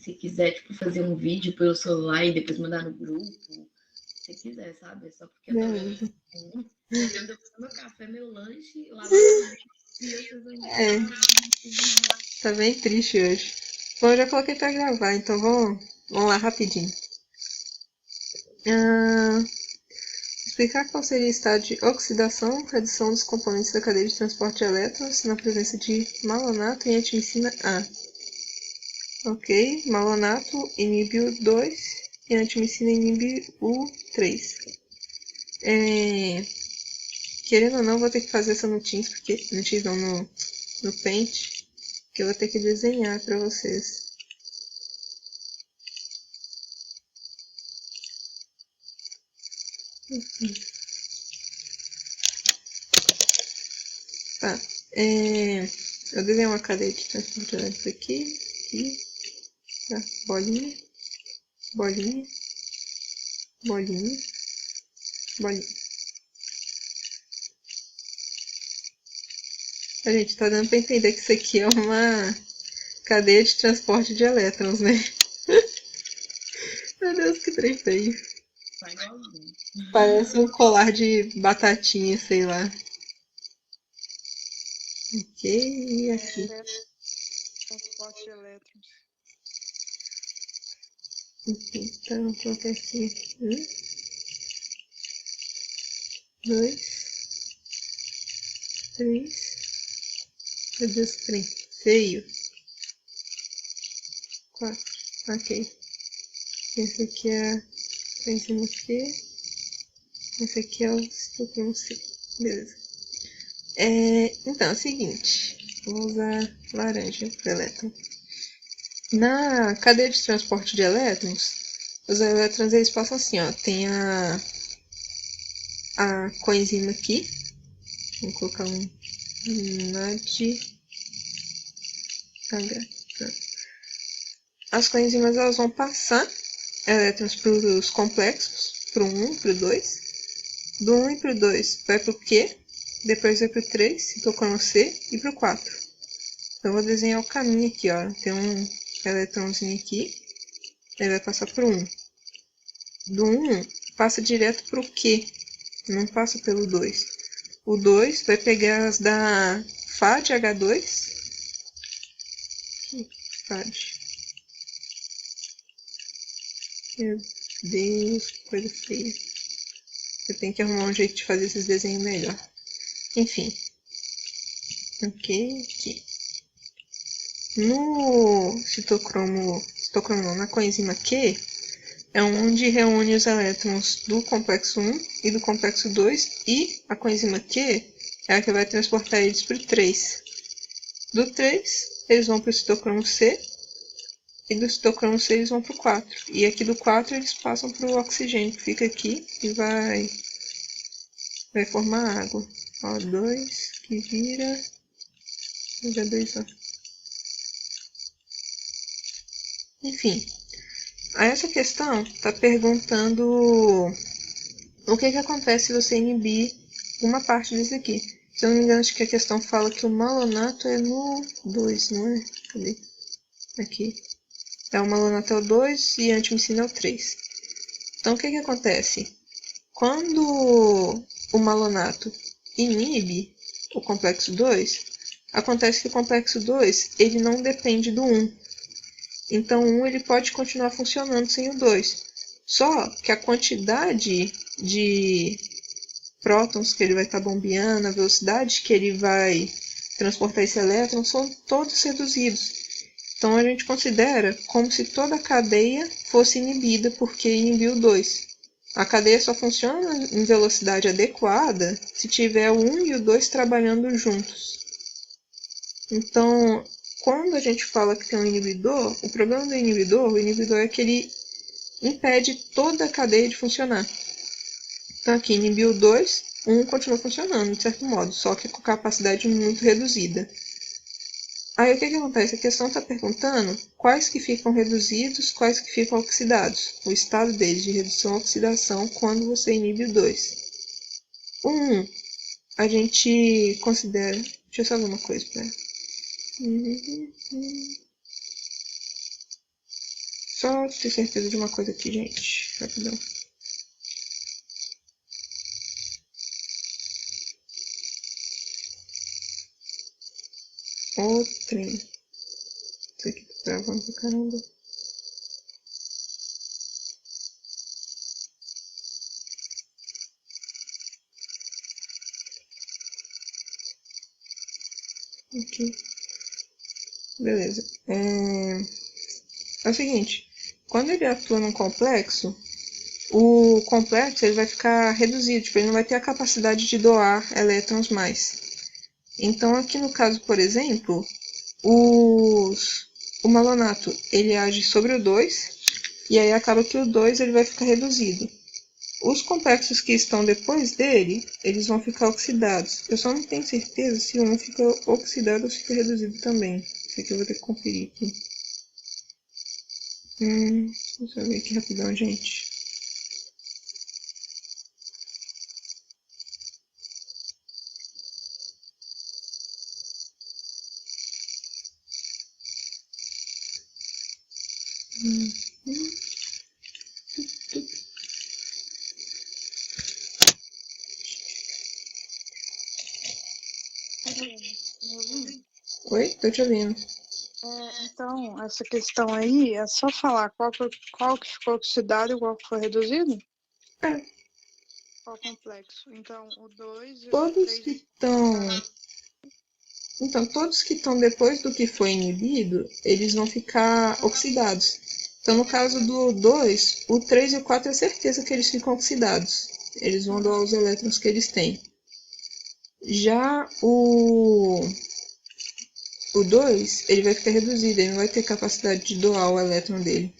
se quiser, tipo, fazer um vídeo pelo celular e depois mandar no grupo, se quiser, sabe? Só porque eu tô Beleza. devendo depois meu café, meu lanche, lavar meu vídeo e vocês ainda É, não fiz nada. tá bem triste hoje. Bom, eu já coloquei pra gravar, então vamos lá rapidinho. Ah, explicar qual seria o estado de oxidação, redução dos componentes da cadeia de transporte de elétrons na presença de malonato e antimicina A. Ok, malonato inibe o 2 e antimicina inibe o 3. Querendo ou não, vou ter que fazer essa no Teams, porque no Teams não, no Paint, que eu vou ter que desenhar para vocês. Tá, eu desenhei uma cadeia de transporte elétrico aqui, tá, bolinha, bolinha, bolinha, bolinha. A gente tá dando pra entender que isso aqui é uma cadeia de transporte de elétrons, né? Meu Deus, que trem feio. Tá igualzinho. Parece um colar de batatinha, sei lá. Ok, e aqui. Transporte de elétrons. Então, vou colocar aqui. 2, 3. Meu Deus, que trem feio. 4. Ok. Esse aqui é a enzima Q. Esse aqui é o ciclocromo C. Beleza. Então, é o seguinte. Vou usar laranja para elétron. Na cadeia de transporte de elétrons, os elétrons eles passam assim, ó. Tem a coenzima aqui. Vou colocar um NAD H. As coenzimas elas vão passar elétrons para os complexos, para o 1, para o 2. Do 1 e para o 2 vai para o Q, depois vai para o 3, citocromo C, e para o 4. Então, eu vou desenhar o caminho aqui, ó. Tem um eletrãozinho aqui, ele vai passar para o 1. Do 1 passa direto para o Q, não passa pelo 2. O 2 vai pegar as da FAD H2. FAD. Meu Deus, que coisa feia. Eu tenho que arrumar um jeito de fazer esses desenhos melhor. Enfim. Ok, aqui. No citocromo não, na coenzima Q, é onde reúne os elétrons do complexo 1 e do complexo 2, e a coenzima Q é a que vai transportar eles para o 3. Do 3, eles vão para o citocromo C, e do citocromo C eles vão para o 4. E aqui do 4 eles passam para o oxigênio, que fica aqui e vai formar água. O2 que vira H2O. Enfim, essa questão está perguntando o que acontece se você inibir uma parte disso aqui. Se eu não me engano, acho que a questão fala que o malonato é no 2, não é? Cadê? Aqui. O malonato é o 2 e a antimicina é o 3. Então, o que acontece? Quando o malonato inibe o complexo 2, acontece que o complexo 2 ele não depende do 1. Então, o 1 ele pode continuar funcionando sem o 2. Só que a quantidade de prótons que ele vai estar bombeando, a velocidade que ele vai transportar esse elétron, são todos reduzidos. Então, a gente considera como se toda a cadeia fosse inibida, porque inibiu o 2. A cadeia só funciona em velocidade adequada se tiver o 1 e o 2 trabalhando juntos. Então, quando a gente fala que tem um inibidor, o problema do inibidor, o inibidor é que ele impede toda a cadeia de funcionar. Então, aqui inibiu o 2, 1 continua funcionando, de certo modo, só que com capacidade muito reduzida. Aí, o que acontece? A questão está perguntando quais que ficam reduzidos, quais que ficam oxidados. O estado deles de redução ou oxidação quando você inibe o 2. O 1, a gente considera... Deixa eu só ver uma coisa para Só ter certeza de uma coisa aqui, gente. Rapidão. O trem. Isso aqui tá travando pra caramba. Aqui. Beleza. É o seguinte. Quando ele atua num complexo, o complexo ele vai ficar reduzido. Tipo, ele não vai ter a capacidade de doar elétrons mais. Então, aqui no caso, por exemplo, o malonato ele age sobre o 2, e aí acaba que o 2 ele vai ficar reduzido. Os complexos que estão depois dele, eles vão ficar oxidados. Eu só não tenho certeza se um fica oxidado ou se fica reduzido também. Isso aqui eu vou ter que conferir aqui. Deixa eu ver aqui rapidão, gente. Oi? Tô te ouvindo. Então, essa questão aí, é só falar qual que ficou oxidado e qual que foi reduzido? É. Qual complexo? Então, o 2 e o Todos 3... que estão... Então, todos que estão depois do que foi inibido, eles vão ficar oxidados. Então, no caso do 2, o 3 e o 4 é certeza que eles ficam oxidados. Eles vão doar os elétrons que eles têm. Já o 2, ele vai ficar reduzido, ele não vai ter capacidade de doar o elétron dele.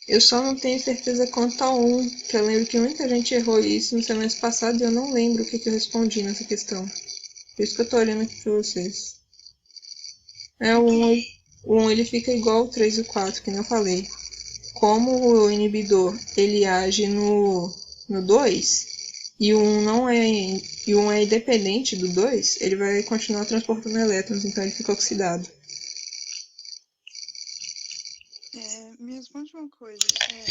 Eu só não tenho certeza quanto ao 1, que eu lembro que muita gente errou isso no semestre passado e eu não lembro o que eu respondi nessa questão. Por isso que eu tô olhando aqui pra vocês. O 1 ele fica igual ao 3 e o 4, que nem eu falei. Como o inibidor ele age no 2, e o 1 é independente do 2, ele vai continuar transportando elétrons, então ele fica oxidado. Me responde uma coisa.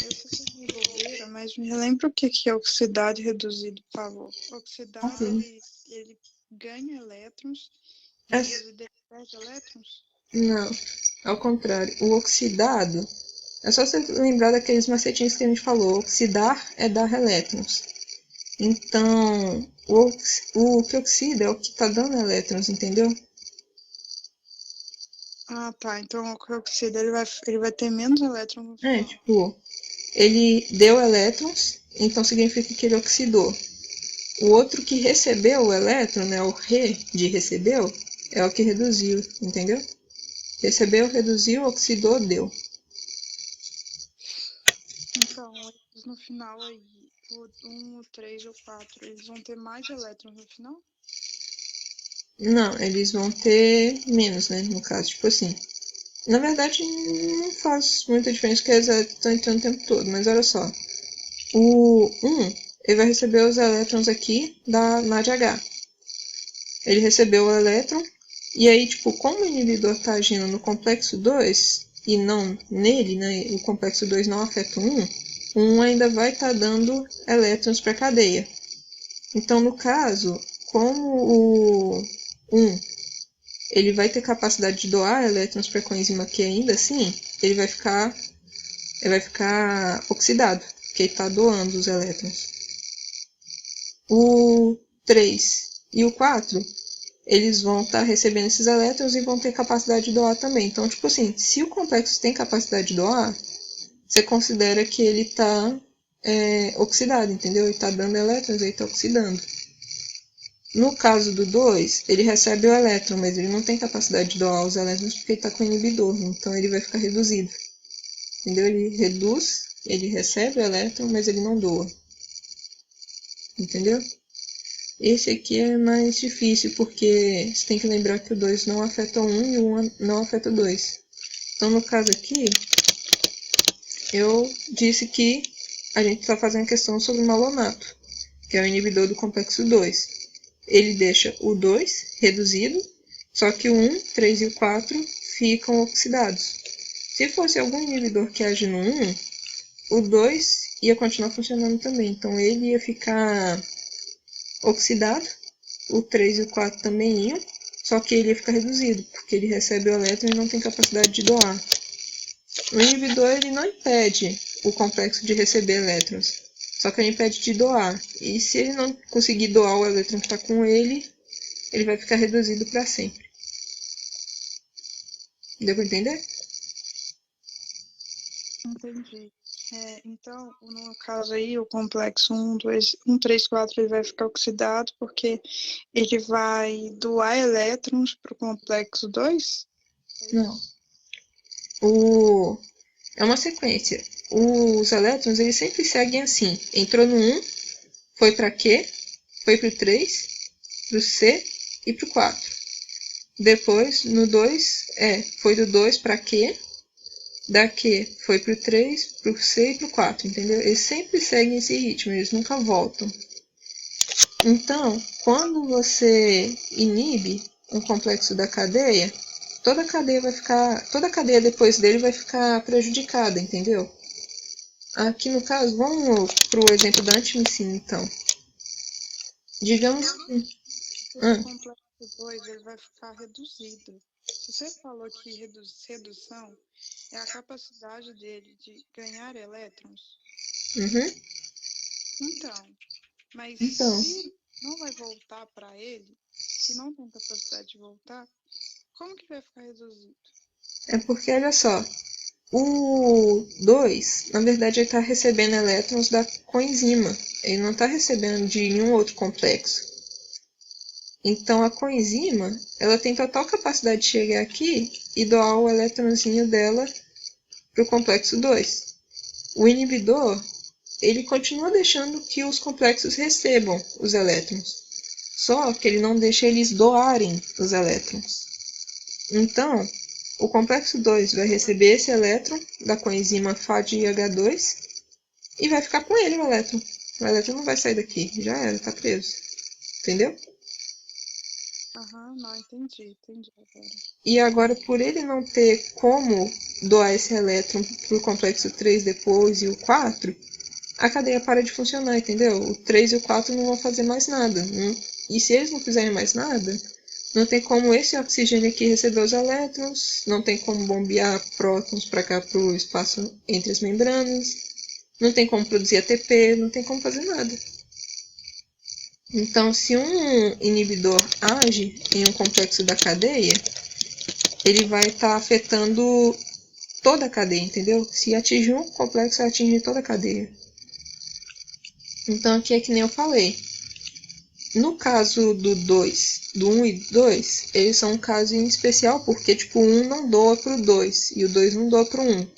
Eu sei que é de bobeira, mas me lembra o que é oxidado e reduzido, por favor. Oxidado, ele ganha elétrons, e reduzido ele perde elétrons? Não, ao contrário. O oxidado, é só você lembrar daqueles macetinhos que a gente falou. Oxidar é dar elétrons. Então, o que oxida é o que está dando elétrons, entendeu? Ah, tá. Então o que oxida ele vai ter menos elétrons no final. Tipo, ele deu elétrons, então significa que ele oxidou. O outro que recebeu o elétron, né, o re de recebeu, é o que reduziu, entendeu? Recebeu, reduziu, oxidou, deu. Então, eles no final aí, o 1, o 3 e o 4, eles vão ter mais elétrons no final? Não, eles vão ter menos, né, no caso, tipo assim. Na verdade, não faz muita diferença porque eles estão entrando o tempo todo, mas olha só. O 1, ele vai receber os elétrons aqui da NADH. Ele recebeu o elétron, e aí, tipo, como o inibidor está agindo no complexo 2, e não nele, né, o complexo 2 não afeta o 1, o 1 ainda vai estar dando elétrons para a cadeia. Então, no caso, como o 1 ele vai ter capacidade de doar elétrons para a coenzima Q ainda assim, ele vai ficar oxidado, porque ele está doando os elétrons. O 3 e o 4, eles vão estar recebendo esses elétrons e vão ter capacidade de doar também. Então, tipo assim, se o complexo tem capacidade de doar, você considera que ele está oxidado, entendeu? Ele está dando elétrons e ele está oxidando. No caso do 2, ele recebe o elétron, mas ele não tem capacidade de doar os elétrons porque ele está com inibidor, então ele vai ficar reduzido. Entendeu? Ele reduz, ele recebe o elétron, mas ele não doa. Entendeu? Esse aqui é mais difícil, porque você tem que lembrar que o 2 não afeta o 1 e o 1 não afeta o 2. Então, no caso aqui, eu disse que a gente está fazendo questão sobre o malonato, que é o inibidor do complexo 2. Ele deixa o 2 reduzido, só que o 1, 3 e o 4 ficam oxidados. Se fosse algum inibidor que age no 1, o 2 ia continuar funcionando também. Então ele ia ficar oxidado, o 3 e o 4 também iam, só que ele ia ficar reduzido, porque ele recebe o elétron e não tem capacidade de doar. O inibidor ele não impede o complexo de receber elétrons, só que ele impede de doar. E se ele não conseguir doar o elétron que está com ele, ele vai ficar reduzido para sempre. Deu para entender? Entendi. Então, no caso aí, o complexo 1, 2, 1, 3, 4, ele vai ficar oxidado porque ele vai doar elétrons para o complexo 2? Não. É uma sequência. Os elétrons eles sempre seguem assim. Entrou no 1, foi para Q, foi para o 3, para o C e para o 4. Depois, no 2, foi do 2 para Q, da Q foi para o 3, para o C e para o 4, entendeu? Eles sempre seguem esse ritmo, eles nunca voltam. Então, quando você inibe um complexo da cadeia, toda a cadeia depois dele vai ficar prejudicada, entendeu? Aqui no caso, vamos para o exemplo da antimicina, então. Digamos que... O complexo 2 ele vai ficar reduzido. Você falou que redução é a capacidade dele de ganhar elétrons. Uhum. Mas Então, se não vai voltar para ele, se não tem capacidade de voltar, como que vai ficar reduzido? é porque, olha só, o 2, na verdade, ele está recebendo elétrons da coenzima. Ele não está recebendo de nenhum outro complexo. Então, a coenzima, ela tem total capacidade de chegar aqui e doar o elétronzinho dela para o complexo 2. O inibidor, ele continua deixando que os complexos recebam os elétrons. Só que ele não deixa eles doarem os elétrons. Então, o complexo 2 vai receber esse elétron da coenzima FADH2 e vai ficar com ele o elétron. O elétron não vai sair daqui, já era, tá preso. Entendeu? Não, entendi agora. E agora, por ele não ter como doar esse elétron para o complexo 3 depois e o 4, a cadeia para de funcionar, entendeu? O 3 e o 4 não vão fazer mais nada. E se eles não fizerem mais nada, não tem como esse oxigênio aqui receber os elétrons, não tem como bombear prótons para cá para o espaço entre as membranas, não tem como produzir ATP, não tem como fazer nada. Então, se um inibidor age em um complexo da cadeia, ele vai estar afetando toda a cadeia, entendeu? Se atingir um complexo, vai atingir toda a cadeia. Então, aqui é que nem eu falei. No caso do 1 e 2, eles são um caso em especial porque tipo, o 1 não doa para o 2 e o 2 não doa para o 1.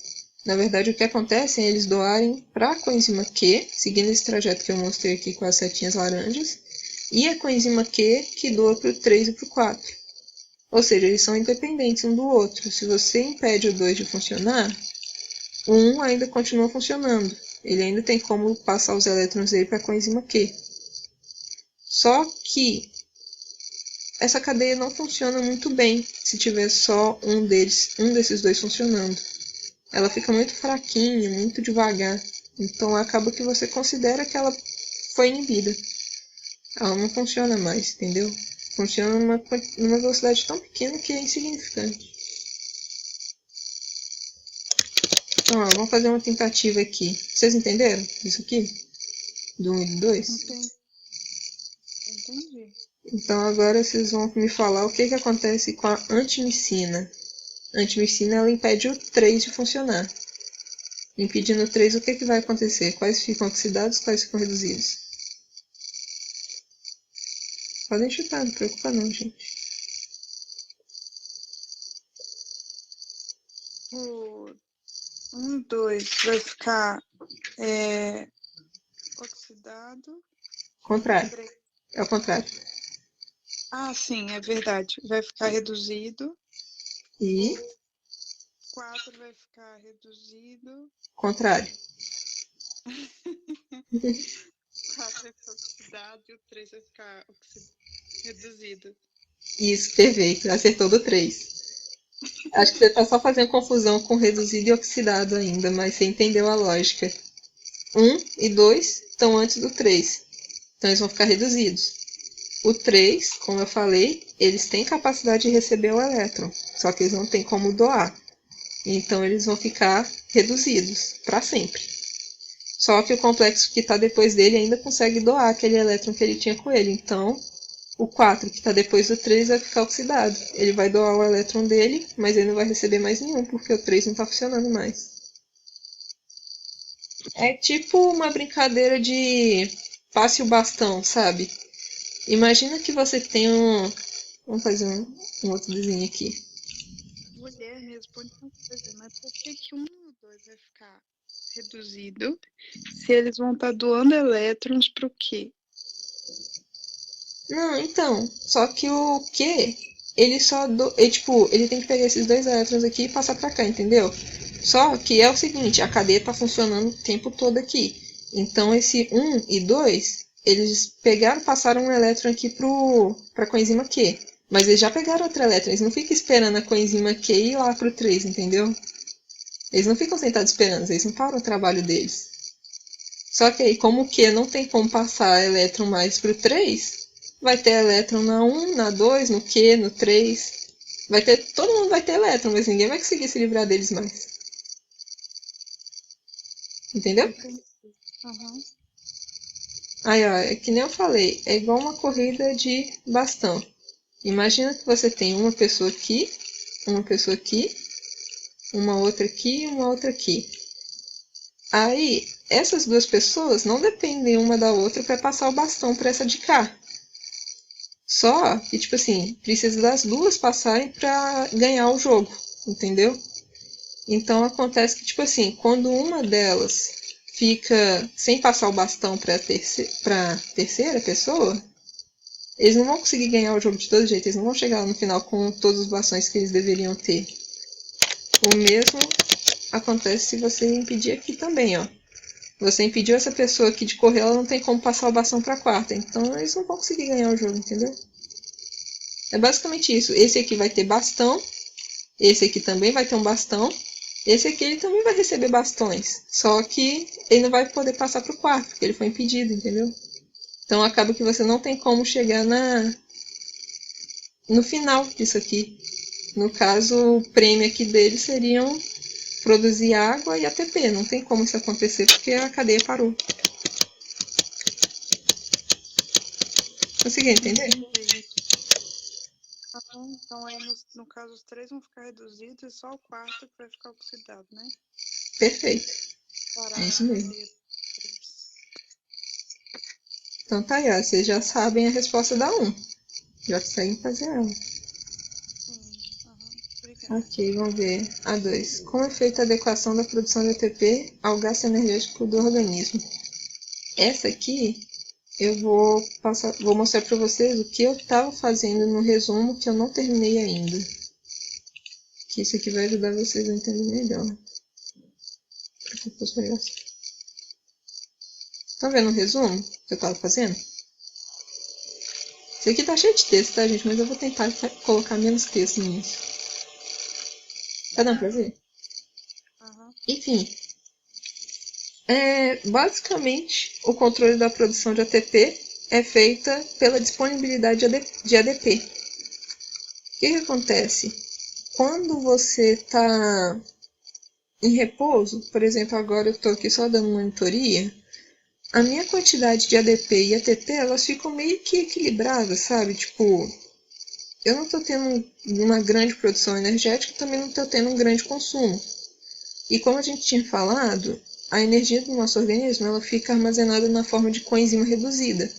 Na verdade, o que acontece é eles doarem para a coenzima Q, seguindo esse trajeto que eu mostrei aqui com as setinhas laranjas, e a coenzima Q que doa para o 3 e para o 4. Ou seja, eles são independentes um do outro. Se você impede o 2 de funcionar, o 1 ainda continua funcionando. Ele ainda tem como passar os elétrons dele para a coenzima Q. Só que essa cadeia não funciona muito bem se tiver só um desses dois funcionando. Ela fica muito fraquinha, muito devagar. Então acaba que você considera que ela foi inibida. Ela não funciona mais, entendeu? Funciona numa velocidade tão pequena que é insignificante. Então, vamos fazer uma tentativa aqui. Vocês entenderam isso aqui? Do 1 e do 2? Entendi. Então agora vocês vão me falar o que acontece com a antimicina. A antimicina ela impede o 3 de funcionar. Impedindo o 3, o que vai acontecer? Quais ficam oxidados, quais ficam reduzidos? Podem chutar, não preocupa não, gente. O 1, 2 vai ficar oxidado. Contrário. 3. É o contrário. Sim, é verdade. Vai ficar reduzido. E 4 vai ficar reduzido. contrário. 4 vai ficar oxidado e o 3 vai ficar reduzido. Isso, perfeito. Acertou do 3. Acho que você tá só fazendo confusão com reduzido e oxidado ainda, mas você entendeu a lógica. 1 e 2 estão antes do 3, então eles vão ficar reduzidos. O 3, como eu falei, eles têm capacidade de receber o elétron, só que eles não têm como doar. Então eles vão ficar reduzidos para sempre. Só que o complexo que está depois dele ainda consegue doar aquele elétron que ele tinha com ele. Então o 4, que está depois do 3, vai ficar oxidado. Ele vai doar o elétron dele, mas ele não vai receber mais nenhum, porque o 3 não está funcionando mais. É tipo uma brincadeira de passe o bastão, sabe? Imagina que você tem um... Vamos fazer um outro desenho aqui. Mulher responde uma coisa, mas por que que um ou dois vai ficar reduzido se eles vão estar doando elétrons para o quê? Não, então, só que o Q, ele só ele tem que pegar esses dois elétrons aqui e passar pra cá, entendeu? Só que é o seguinte, a cadeia tá funcionando o tempo todo aqui. Então esse 1 e 2, eles passaram um elétron aqui pra coenzima Q. Mas eles já pegaram outro elétron, eles não ficam esperando a coenzima Q ir lá pro 3, entendeu? Eles não ficam sentados esperando, eles não param o trabalho deles. Só que aí, como o Q não tem como passar elétron mais pro 3, vai ter elétron na 1, na 2, no Q, no 3. Todo mundo vai ter elétron, mas ninguém vai conseguir se livrar deles mais. Entendeu? Uhum. Aí, ó, é que nem eu falei, é igual uma corrida de bastão. Imagina que você tem uma pessoa aqui, uma outra aqui e uma outra aqui. Aí, essas duas pessoas não dependem uma da outra para passar o bastão para essa de cá. Só que, tipo assim, precisa das duas passarem para ganhar o jogo, entendeu? Então acontece que, tipo assim, quando uma delas fica sem passar o bastão para terceira pessoa, eles não vão conseguir ganhar o jogo de todo jeito, eles não vão chegar no final com todos os bastões que eles deveriam ter. O mesmo acontece se você impedir aqui também, ó. Você impediu essa pessoa aqui de correr, ela não tem como passar o bastão para a quarta, então eles não vão conseguir ganhar o jogo, entendeu? É basicamente isso. Esse aqui vai ter bastão, esse aqui também vai ter um bastão, esse aqui ele também vai receber bastões, só que ele não vai poder passar para o quarto, porque ele foi impedido, entendeu? Então acaba que você não tem como chegar no final disso aqui. No caso, o prêmio aqui dele seriam produzir água e ATP. Não tem como isso acontecer porque a cadeia parou. Conseguiu entender? Então aí no caso os 3 vão ficar reduzidos e só o quarto que vai ficar oxidado, né? Perfeito. É isso mesmo. Então tá aí, ó. Vocês já sabem a resposta da 1. Já conseguem fazer ela. Ok, vamos ver. A 2. Como é feita a adequação da produção de ATP ao gasto energético do organismo? Essa aqui eu vou mostrar para vocês o que eu estava fazendo no resumo que eu não terminei ainda. Que isso aqui vai ajudar vocês a entender melhor. Estão vendo o resumo que eu estava fazendo? Isso aqui tá cheio de texto, tá, gente? Mas eu vou tentar colocar menos texto nisso. Tá dando pra ver? Enfim. Basicamente, o controle da produção de ATP é feita pela disponibilidade de ADP. O que acontece? Quando você está em repouso, por exemplo, agora eu estou aqui só dando monitoria, a minha quantidade de ADP e ATP, elas ficam meio que equilibradas, sabe? Tipo, eu não estou tendo uma grande produção energética e também não estou tendo um grande consumo. E como a gente tinha falado, a energia do nosso organismo ela fica armazenada na forma de coenzima reduzida.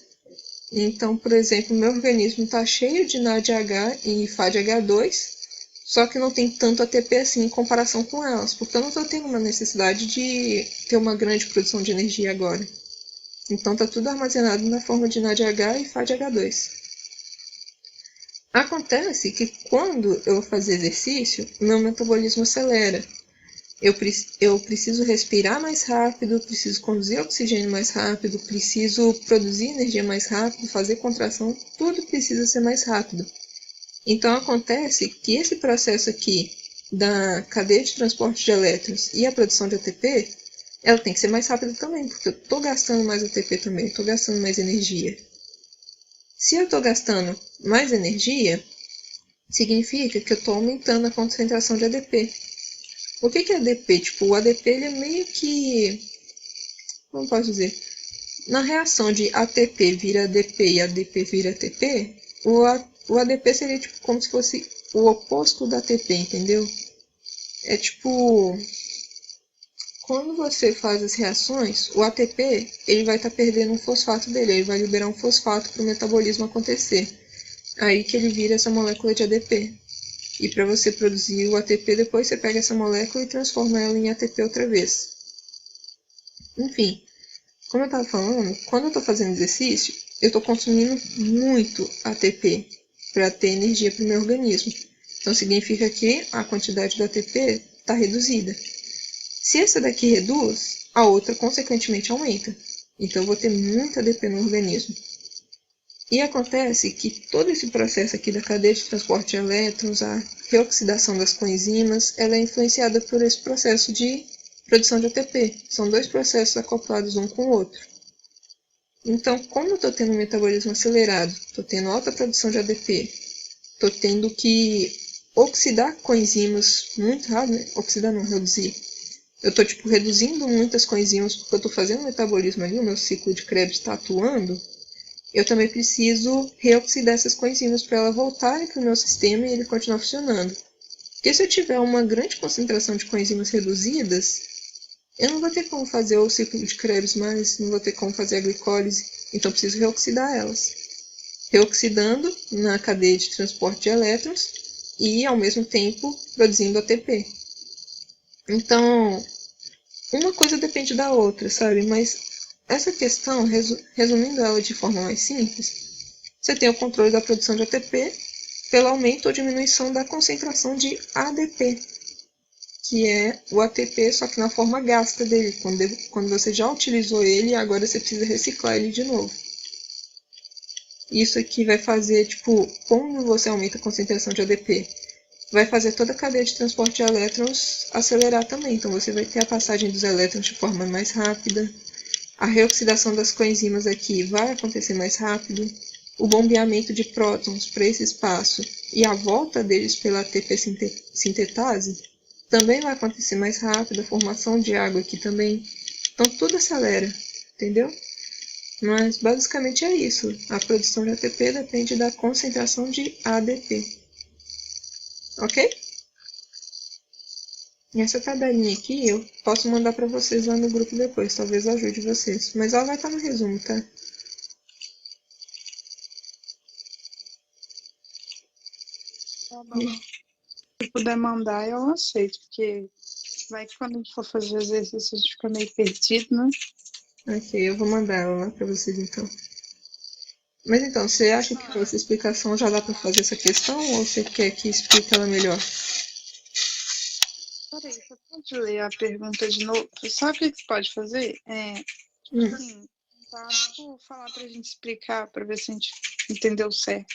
Então, por exemplo, meu organismo está cheio de NADH e FADH2, só que não tem tanto ATP assim em comparação com elas, porque eu não estou tendo uma necessidade de ter uma grande produção de energia agora. Então está tudo armazenado na forma de NADH e FADH2. Acontece que quando eu vou fazer exercício, meu metabolismo acelera. Eu preciso respirar mais rápido, preciso conduzir oxigênio mais rápido, preciso produzir energia mais rápido, fazer contração, tudo precisa ser mais rápido. Então acontece que esse processo aqui da cadeia de transporte de elétrons e a produção de ATP, ela tem que ser mais rápida também, porque eu estou gastando mais ATP também, estou gastando mais energia. Se eu estou gastando mais energia, significa que eu estou aumentando a concentração de ADP. O que é ADP? Tipo, o ADP ele é meio que... Como posso dizer? Na reação de ATP vira ADP e ADP vira ATP, o ADP seria tipo como se fosse o oposto da ATP, entendeu? É tipo... Quando você faz as reações, o ATP ele vai estar perdendo um fosfato dele, ele vai liberar um fosfato para o metabolismo acontecer. Aí que ele vira essa molécula de ADP. E para você produzir o ATP, depois você pega essa molécula e transforma ela em ATP outra vez. Enfim, como eu estava falando, quando eu estou fazendo exercício, eu estou consumindo muito ATP para ter energia para o meu organismo. Então significa que a quantidade do ATP está reduzida. Se essa daqui reduz, a outra consequentemente aumenta. Então eu vou ter muito ADP no organismo. E acontece que todo esse processo aqui da cadeia de transporte de elétrons, a reoxidação das coenzimas, ela é influenciada por esse processo de produção de ATP. São dois processos acoplados um com o outro. Então, como eu estou tendo um metabolismo acelerado, estou tendo alta produção de ADP, estou tendo que oxidar coenzimas muito rápido, né? Oxidar não, reduzir. Eu estou tipo, reduzindo muitas coenzimas porque eu estou fazendo metabolismo ali, o meu ciclo de Krebs está atuando. Eu também preciso reoxidar essas coenzimas para elas voltarem para o meu sistema e ele continuar funcionando. Porque se eu tiver uma grande concentração de coenzimas reduzidas, eu não vou ter como fazer o ciclo de Krebs mais, não vou ter como fazer a glicólise, então preciso reoxidar elas. Reoxidando na cadeia de transporte de elétrons e, ao mesmo tempo, produzindo ATP. Então, uma coisa depende da outra, sabe? Mas essa questão, resumindo ela de forma mais simples, você tem o controle da produção de ATP pelo aumento ou diminuição da concentração de ADP, que é o ATP, só que na forma gasta dele, quando você já utilizou ele e agora você precisa reciclar ele de novo. Isso aqui vai fazer, tipo, como você aumenta a concentração de ADP, vai fazer toda a cadeia de transporte de elétrons acelerar também. Então você vai ter a passagem dos elétrons de forma mais rápida, a reoxidação das coenzimas aqui vai acontecer mais rápido, o bombeamento de prótons para esse espaço e a volta deles pela ATP sintetase também vai acontecer mais rápido, a formação de água aqui também. Então tudo acelera, entendeu? Mas basicamente é isso. A produção de ATP depende da concentração de ADP. Ok? E essa tabelinha aqui eu posso mandar para vocês lá no grupo depois, talvez ajude vocês. Mas ela vai estar no resumo, tá? Tá bom. Se puder mandar, eu aceito, porque vai que quando a gente for fazer exercício a gente fica meio perdido, né? Ok, eu vou mandar ela lá para vocês então. Mas então, você acha que com essa explicação já dá para fazer essa questão ou você quer que explique ela melhor? Peraí, você pode ler a pergunta de novo? Sabe o que você pode fazer? Assim, tá, tipo, falar pra gente explicar, pra ver se a gente entendeu certo.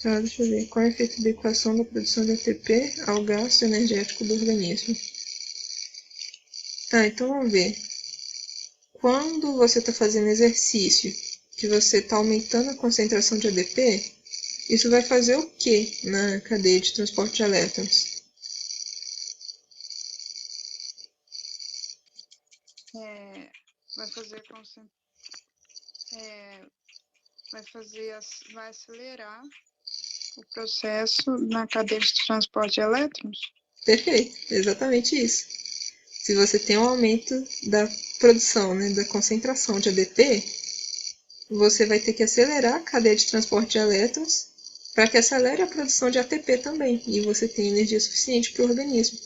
Tá, deixa eu ver. Qual é o efeito da equação da produção de ATP ao gasto energético do organismo? Tá, então vamos ver. Quando você está fazendo exercício, que você está aumentando a concentração de ADP, isso vai fazer o que na cadeia de transporte de elétrons? Vai acelerar o processo na cadeia de transporte de elétrons? Perfeito, exatamente isso. Se você tem um aumento da produção, né, da concentração de ADP, você vai ter que acelerar a cadeia de transporte de elétrons para que acelere a produção de ATP também, e você tenha energia suficiente para o organismo.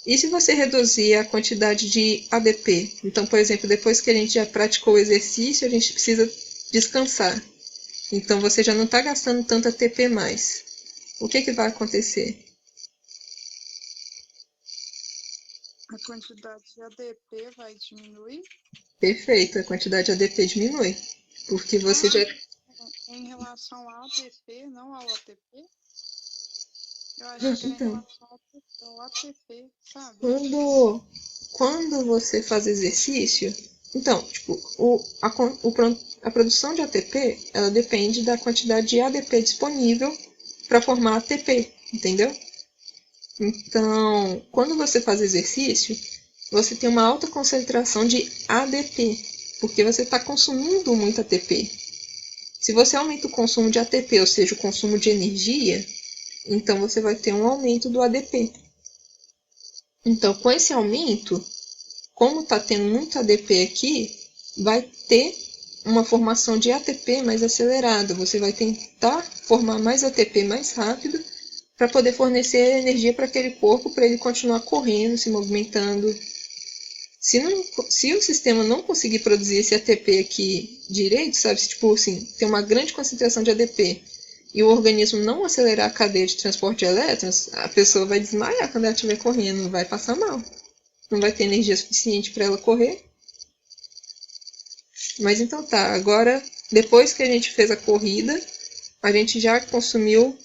E se você reduzir a quantidade de ADP? Então, por exemplo, depois que a gente já praticou o exercício, a gente precisa descansar. Então, você já não está gastando tanto ATP mais. O que vai acontecer? A quantidade de ADP vai diminuir? Perfeito, a quantidade de ADP diminui. Porque você já... Em relação relação ao ADP, não ao ATP? Eu acho que era em Então, relação ao ATP, sabe? quando você faz exercício, então, tipo, a produção de ATP, ela depende da quantidade de ADP disponível para formar ATP, entendeu? Então, quando você faz exercício, você tem uma alta concentração de ADP, porque você está consumindo muito ATP. Se você aumenta o consumo de ATP, ou seja, o consumo de energia, então você vai ter um aumento do ADP. Então, com esse aumento, como está tendo muito ADP aqui, vai ter uma formação de ATP mais acelerada. Você vai tentar formar mais ATP mais rápido para poder fornecer energia para aquele corpo, para ele continuar correndo, se movimentando. Se o sistema não conseguir produzir esse ATP aqui direito, sabe? Se, tipo assim, tem uma grande concentração de ADP e o organismo não acelerar a cadeia de transporte de elétrons, a pessoa vai desmaiar quando ela estiver correndo, vai passar mal. Não vai ter energia suficiente para ela correr. Mas então tá, agora, depois que a gente fez a corrida, a gente já consumiu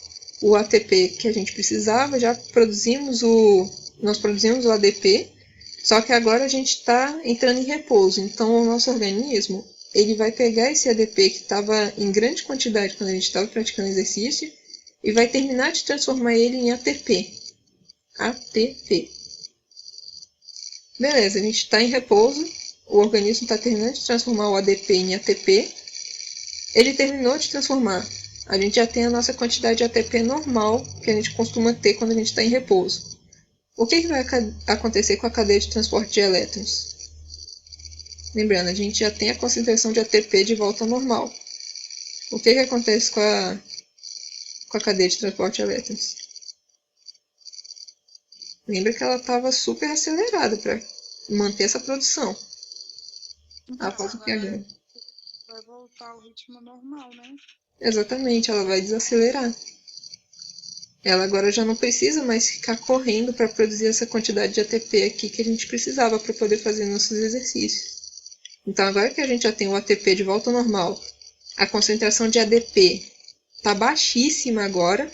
o ATP que a gente precisava, nós produzimos o ADP, só que agora a gente está entrando em repouso. Então o nosso organismo, ele vai pegar esse ADP que estava em grande quantidade quando a gente estava praticando exercício e vai terminar de transformar ele em ATP. ATP. Beleza, a gente está em repouso, o organismo está terminando de transformar o ADP em ATP. Ele terminou de transformar. A gente já tem a nossa quantidade de ATP normal que a gente costuma ter quando a gente está em repouso. O que vai acontecer com a cadeia de transporte de elétrons? Lembrando, a gente já tem a concentração de ATP de volta ao normal. O que acontece com a cadeia de transporte de elétrons? Lembra que ela estava super acelerada para manter essa produção. Então, Após o agora pH. vai voltar ao ritmo normal, né? Exatamente, ela vai desacelerar. Ela agora já não precisa mais ficar correndo para produzir essa quantidade de ATP aqui que a gente precisava para poder fazer nossos exercícios. Então, agora que a gente já tem o ATP de volta ao normal, a concentração de ADP está baixíssima agora.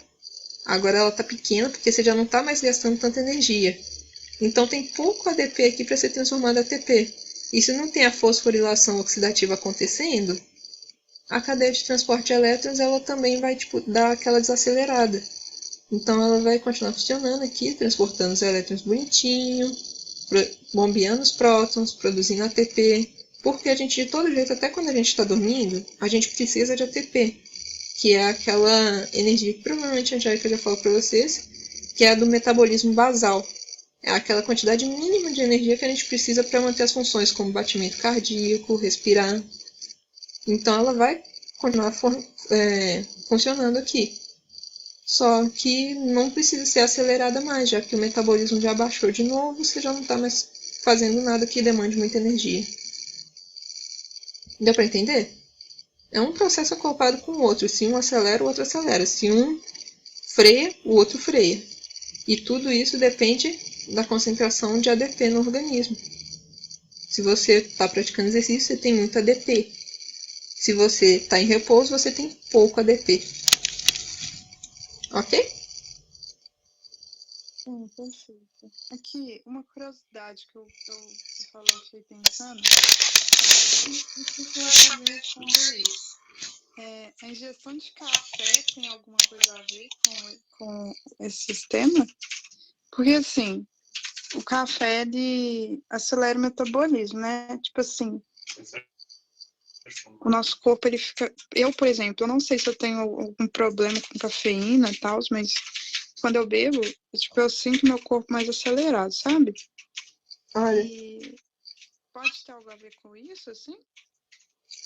Agora ela está pequena porque você já não está mais gastando tanta energia. Então, tem pouco ADP aqui para ser transformado em ATP. E se não tem a fosforilação oxidativa acontecendo, a cadeia de transporte de elétrons ela também vai dar aquela desacelerada. Então ela vai continuar funcionando aqui, transportando os elétrons bonitinho, bombeando os prótons, produzindo ATP, porque a gente, de todo jeito, até quando a gente está dormindo, a gente precisa de ATP, que é aquela energia que provavelmente a Angélica já falou para vocês, que é a do metabolismo basal. É aquela quantidade mínima de energia que a gente precisa para manter as funções como batimento cardíaco, respirar. Então ela vai continuar funcionando aqui. Só que não precisa ser acelerada mais, já que o metabolismo já baixou de novo, você já não está mais fazendo nada que demande muita energia. Deu para entender? É um processo acoplado com o outro. Se um acelera, o outro acelera. Se um freia, o outro freia. E tudo isso depende da concentração de ADP no organismo. Se você está praticando exercício, você tem muito ADP. Se você está em repouso, você tem pouco ADP. Ok? Sim, perfeito. Aqui, uma curiosidade que você falou, eu fiquei pensando. Não sei se vai saber responder isso. A ingestão de café tem alguma coisa a ver com esse sistema? Porque, assim, o café, ele acelera o metabolismo, né? Tipo assim, o nosso corpo, ele fica... Eu, por exemplo, eu não sei se eu tenho algum problema com cafeína e tal, mas quando eu bebo, eu sinto meu corpo mais acelerado, sabe? Olha, E pode ter algo a ver com isso, assim?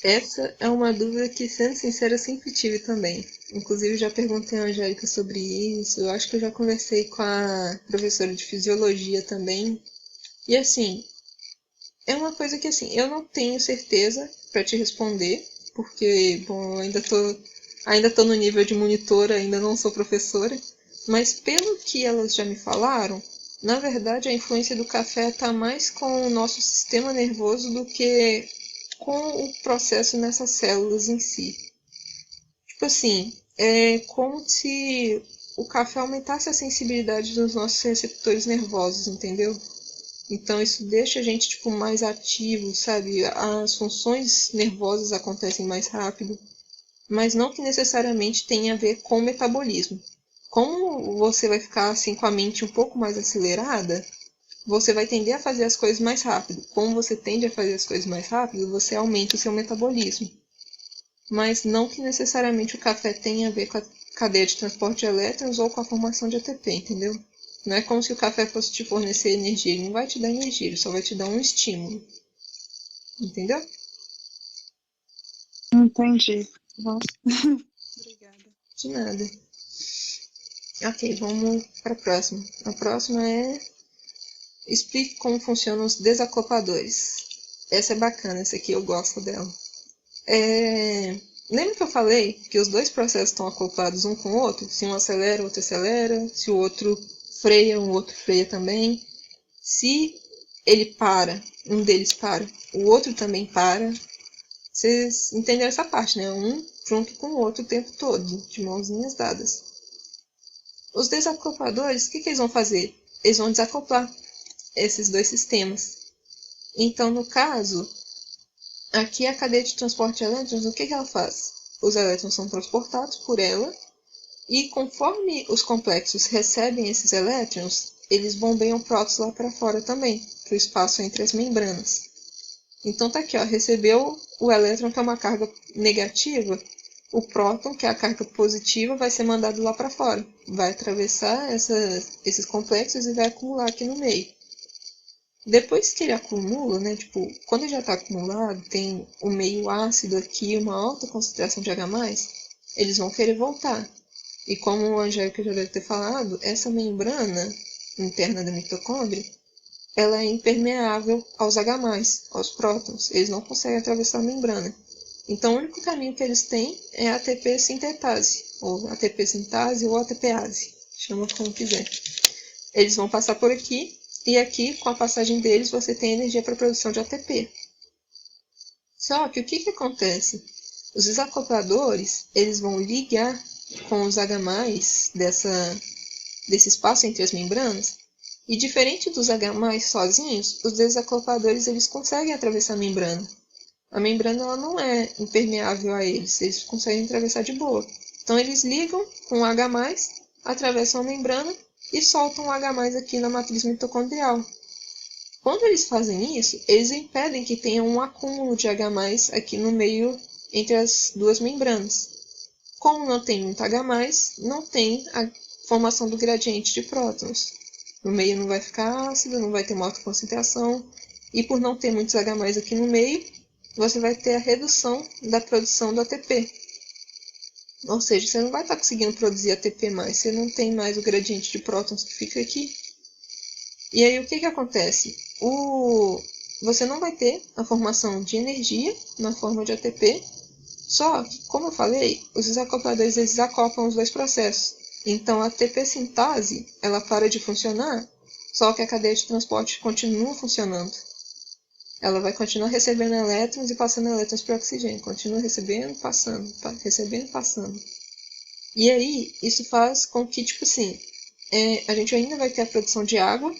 essa é uma dúvida que, sendo sincera, eu sempre tive também. Inclusive, já perguntei a Angélica sobre isso. Eu acho que eu já conversei com a professora de fisiologia também. E assim, é uma coisa que assim, eu não tenho certeza para te responder, porque, bom, eu ainda tô no nível de monitora, ainda não sou professora, mas pelo que elas já me falaram, na verdade a influência do café está mais com o nosso sistema nervoso do que com o processo nessas células em si. Tipo assim, é como se o café aumentasse a sensibilidade dos nossos receptores nervosos, entendeu? Então isso deixa a gente tipo mais ativo, sabe? As funções nervosas acontecem mais rápido, mas não que necessariamente tenha a ver com o metabolismo. Como você vai ficar assim com a mente um pouco mais acelerada, você vai tender a fazer as coisas mais rápido. Como você tende a fazer as coisas mais rápido, você aumenta o seu metabolismo. Mas não que necessariamente o café tenha a ver com a cadeia de transporte de elétrons ou com a formação de ATP, entendeu? Não é como se o café fosse te fornecer energia, ele não vai te dar energia, ele só vai te dar um estímulo. Entendeu? Entendi. Nossa. Obrigada. De nada. Ok, vamos para a próxima. A próxima é: explique como funcionam os desacopladores. Essa é bacana, essa aqui eu gosto dela. Lembra que eu falei que os dois processos estão acoplados um com o outro? Se um acelera, o outro acelera. Se o outro freia, o outro freia também. Se ele para, um deles para, o outro também para. Vocês entenderam essa parte, né? Um junto com o outro o tempo todo, de mãozinhas dadas. Os desacopladores, o que eles vão fazer? Eles vão desacoplar esses dois sistemas. Então, no caso, aqui a cadeia de transporte de elétrons, o que ela faz? Os elétrons são transportados por ela e conforme os complexos recebem esses elétrons, eles bombeiam prótons lá para fora também, para o espaço entre as membranas. Então tá aqui, ó, recebeu o elétron que é uma carga negativa, o próton, que é a carga positiva, vai ser mandado lá para fora. Vai atravessar esses complexos e vai acumular aqui no meio. Depois que ele acumula, né, tipo, quando ele já está acumulado, tem o meio ácido aqui, uma alta concentração de H+, eles vão querer voltar. E como a Angélica já deve ter falado, essa membrana interna da mitocôndria, ela é impermeável aos H+, aos prótons. Eles não conseguem atravessar a membrana. Então, o único caminho que eles têm é a ATP sintetase, ou ATP sintase ou ATPase, chama como quiser. Eles vão passar por aqui, e aqui, com a passagem deles, você tem energia para a produção de ATP. Só que o que acontece? Os desacopladores, eles vão ligar com os H+, desse espaço entre as membranas, e diferente dos H+ sozinhos, os desacopladores eles conseguem atravessar a membrana. A membrana ela não é impermeável a eles conseguem atravessar de boa. Então eles ligam com o H+, atravessam a membrana e soltam o H+ aqui na matriz mitocondrial. Quando eles fazem isso, eles impedem que tenha um acúmulo de H+ aqui no meio entre as duas membranas. Como não tem muito H+, não tem a formação do gradiente de prótons. No meio não vai ficar ácido, não vai ter uma alta concentração. E por não ter muitos H+ aqui no meio, você vai ter a redução da produção do ATP. Ou seja, você não vai estar conseguindo produzir ATP mais, você não tem mais o gradiente de prótons que fica aqui. E aí o que acontece? Você não vai ter a formação de energia na forma de ATP, só que, como eu falei, os desacopladores eles acoplam os dois processos. Então a ATP sintase ela para de funcionar, só que a cadeia de transporte continua funcionando. Ela vai continuar recebendo elétrons e passando elétrons para o oxigênio. Continua recebendo, passando, recebendo, passando. E aí, isso faz com que, tipo assim, a gente ainda vai ter a produção de água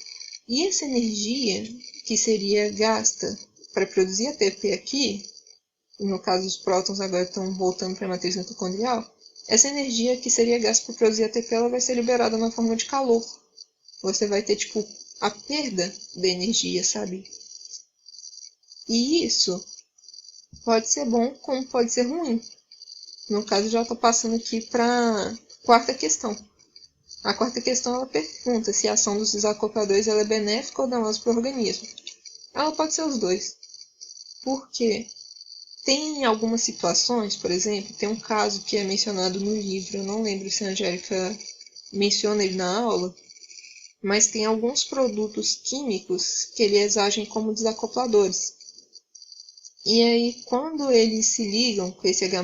e essa energia que seria gasta para produzir ATP aqui, no caso os prótons agora estão voltando para a matriz mitocondrial, essa energia que seria gasta para produzir ATP ela vai ser liberada na forma de calor. Você vai ter, tipo, a perda da energia, sabe? E isso pode ser bom, como pode ser ruim. No caso, já estou passando aqui para a quarta questão. A quarta questão ela pergunta se a ação dos desacopladores ela é benéfica ou danosa para o organismo. Ela pode ser os dois. Por quê? Tem algumas situações, por exemplo, tem um caso que é mencionado no livro, eu não lembro se a Angélica menciona ele na aula, mas tem alguns produtos químicos que eles agem como desacopladores. E aí, quando eles se ligam com esse H+,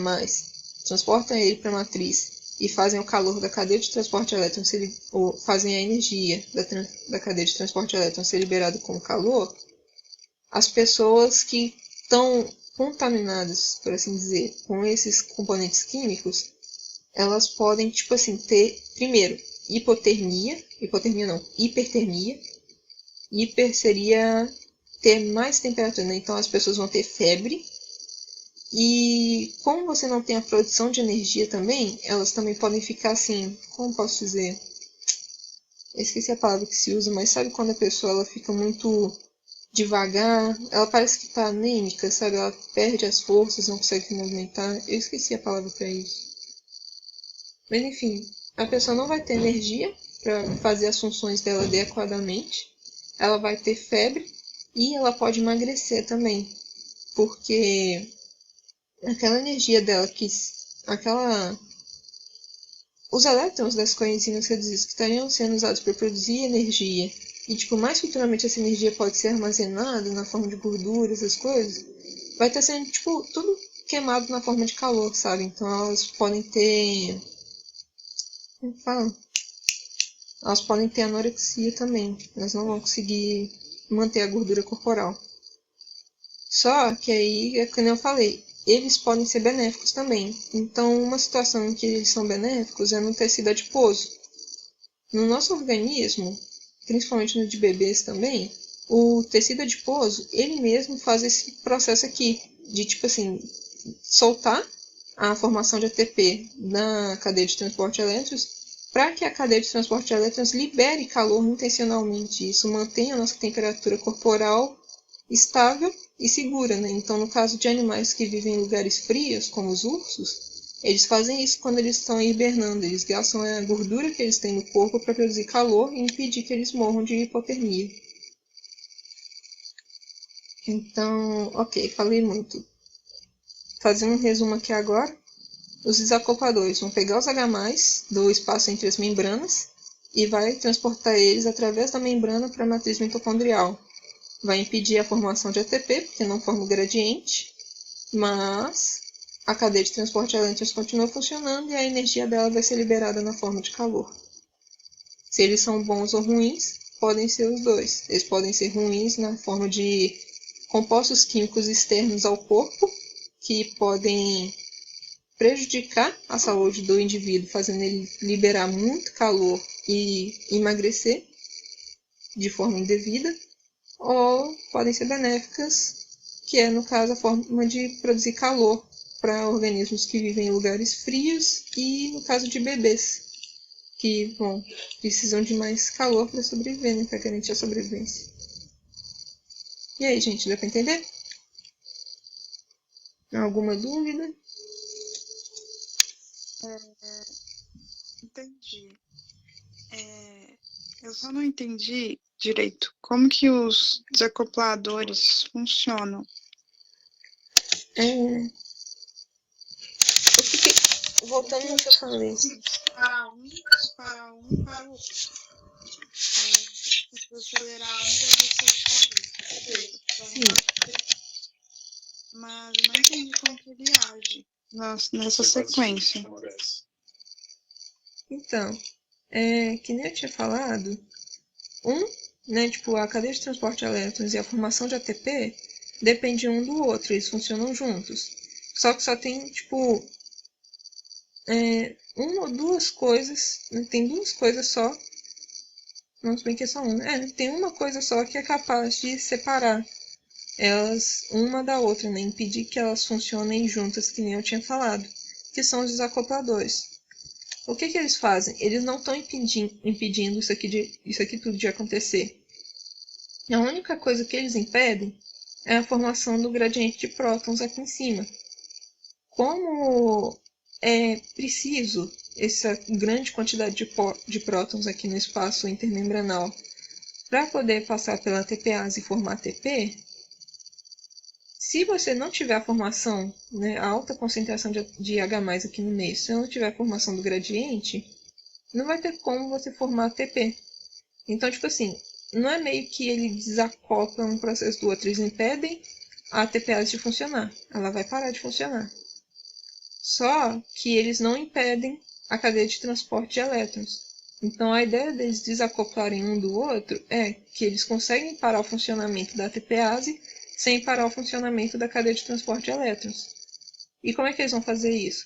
transportam ele para a matriz e fazem o calor da cadeia de transporte de elétrons, ou fazem a energia da cadeia de transporte de elétrons ser liberada como calor, as pessoas que estão contaminadas, por assim dizer, com esses componentes químicos, elas podem, tipo assim, ter, primeiro, hipotermia não, hipertermia. Hiper seria ter mais temperatura, né? Então as pessoas vão ter febre. E como você não tem a produção de energia também, elas também podem ficar assim, como posso dizer? Eu esqueci a palavra que se usa, mas sabe quando a pessoa ela fica muito devagar, ela parece que tá anêmica, sabe? Ela perde as forças, não consegue se movimentar. Eu esqueci a palavra para isso. Mas enfim, a pessoa não vai ter energia para fazer as funções dela adequadamente. Ela vai ter febre e ela pode emagrecer também, porque aquela energia dela os elétrons das coenzimas que estariam sendo usados para produzir energia e tipo mais futuramente essa energia pode ser armazenada na forma de gordura, essas coisas, vai estar sendo tipo tudo queimado na forma de calor, sabe? Então elas podem ter, como fala? Elas podem ter anorexia também. Elas não vão conseguir manter a gordura corporal. Só que aí, é como eu falei, eles podem ser benéficos também. Então, uma situação em que eles são benéficos é no tecido adiposo. No nosso organismo, principalmente no de bebês também, o tecido adiposo, ele mesmo faz esse processo aqui, de tipo assim, soltar a formação de ATP na cadeia de transporte de elétrons, para que a cadeia de transporte de elétrons libere calor intencionalmente. Isso mantém a nossa temperatura corporal estável e segura, né? Então, no caso de animais que vivem em lugares frios, como os ursos, eles fazem isso quando eles estão hibernando. Eles gastam a gordura que eles têm no corpo para produzir calor e impedir que eles morram de hipotermia. Então, ok, falei muito. Fazendo um resumo aqui agora. Os desacopladores vão pegar os H+, do espaço entre as membranas, e vai transportar eles através da membrana para a matriz mitocondrial. Vai impedir a formação de ATP, porque não forma o gradiente, mas a cadeia de transporte de elétrons continua funcionando e a energia dela vai ser liberada na forma de calor. Se eles são bons ou ruins, podem ser os dois. Eles podem ser ruins na forma de compostos químicos externos ao corpo, que podem prejudicar a saúde do indivíduo, fazendo ele liberar muito calor e emagrecer de forma indevida, ou podem ser benéficas, que é, no caso, a forma de produzir calor para organismos que vivem em lugares frios e, no caso de bebês, que precisam de mais calor para sobreviver, né, para garantir a sobrevivência. E aí, gente, deu para entender? Alguma dúvida? Entendi. Eu só não entendi direito como que os desacopladores funcionam. Voltando no que eu falei. Para um, para o outro. Se você acelerar um, vai desacelerar o outro. Mas eu não entendi como que ele age nessa sequência. Então, que nem eu tinha falado, tipo, a cadeia de transporte de elétrons e a formação de ATP dependem um do outro, eles funcionam juntos. Só que só tem, tipo, uma ou duas coisas, tem duas coisas só, não, se bem que é só uma, tem uma coisa só que é capaz de separar elas uma da outra, né, impedir que elas funcionem juntas, que nem eu tinha falado, que são os desacopladores. O que eles fazem? Eles não estão impedindo isso aqui tudo de acontecer. A única coisa que eles impedem é a formação do gradiente de prótons aqui em cima. Como é preciso essa grande quantidade de prótons aqui no espaço intermembranal para poder passar pela TPase e formar ATP, se você não tiver a formação, né, a alta concentração de H+ aqui no meio, se não tiver a formação do gradiente, não vai ter como você formar ATP. Então, tipo assim, não é meio que ele desacopla um processo do outro, eles impedem a ATPase de funcionar. Ela vai parar de funcionar. Só que eles não impedem a cadeia de transporte de elétrons. Então, a ideia deles desacoplarem um do outro é que eles conseguem parar o funcionamento da ATPase sem parar o funcionamento da cadeia de transporte de elétrons. E como é que eles vão fazer isso?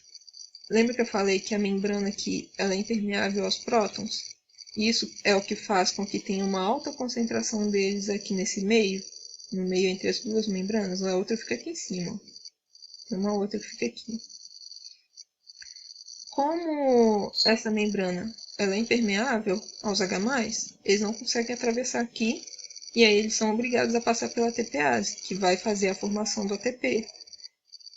lembra que eu falei que a membrana aqui ela é impermeável aos prótons? E isso é o que faz com que tenha uma alta concentração deles aqui nesse meio, no meio entre as duas membranas. A outra fica aqui em cima. Tem uma outra que fica aqui. Como essa membrana ela é impermeável aos H+, eles não conseguem atravessar aqui e aí eles são obrigados a passar pela ATPase, que vai fazer a formação do ATP.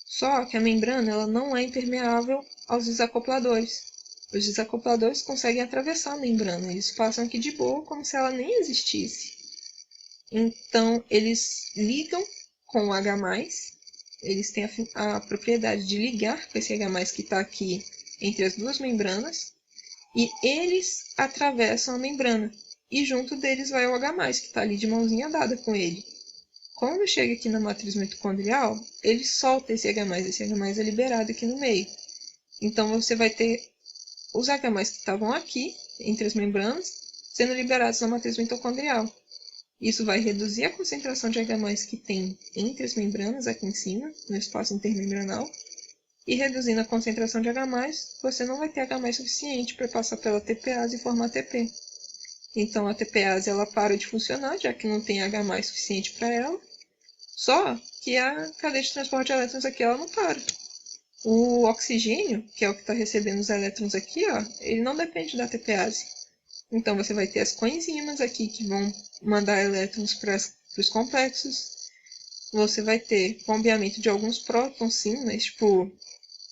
Só que a membrana ela não é impermeável aos desacopladores. Os desacopladores conseguem atravessar a membrana, eles passam aqui de boa como se ela nem existisse. Então, eles ligam com o H+, eles têm a propriedade de ligar com esse H+, que está aqui entre as duas membranas, e eles atravessam a membrana. E junto deles vai o H+, que está ali de mãozinha dada com ele. Quando chega aqui na matriz mitocondrial, ele solta esse H+, esse H+ é liberado aqui no meio. Então, você vai ter os H+ que estavam aqui, entre as membranas, sendo liberados na matriz mitocondrial. Isso vai reduzir a concentração de H+ que tem entre as membranas, aqui em cima, no espaço intermembranal, e reduzindo a concentração de H+, você não vai ter H+ suficiente para passar pela ATPase e formar ATP. Então, a ATPase ela para de funcionar, já que não tem H+ suficiente para ela, só que a cadeia de transporte de elétrons aqui ela não para. O oxigênio, que é o que está recebendo os elétrons aqui, ó, ele não depende da ATPase. Então, você vai ter as coenzimas aqui que vão mandar elétrons para os complexos. Você vai ter bombeamento de alguns prótons, sim, mas tipo,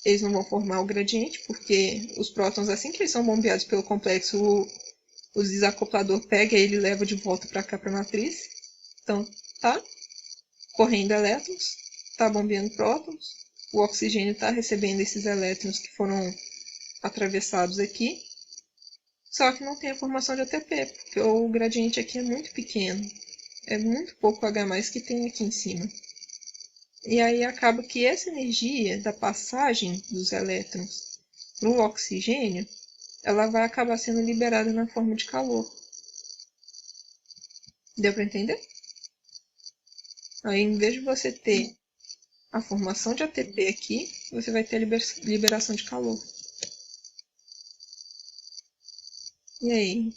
eles não vão formar o gradiente, porque os prótons, assim que eles são bombeados pelo complexo, o desacoplador pega ele e leva de volta para cá para a matriz. Então, tá correndo elétrons, tá bombeando prótons, o oxigênio está recebendo esses elétrons que foram atravessados aqui, só que não tem a formação de ATP, porque o gradiente aqui é muito pequeno. É muito pouco H+ que tem aqui em cima. E aí acaba que essa energia da passagem dos elétrons para o oxigênio, ela vai acabar sendo liberada na forma de calor. Deu para entender? Aí, em vez de você ter a formação de ATP aqui, você vai ter a liberação de calor. E aí?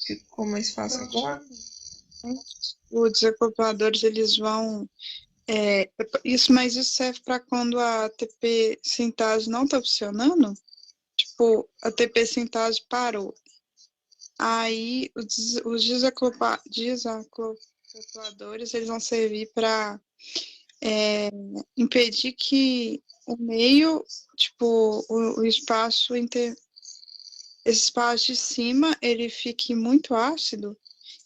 Ficou mais fácil agora? Os desacopladores, eles vão... mas isso serve para quando a ATP sintase não está funcionando? Tipo, a ATP sintase parou. Aí, os desacopladores, eles vão servir para impedir que o meio, tipo, o espaço esse espaço de cima, ele fique muito ácido.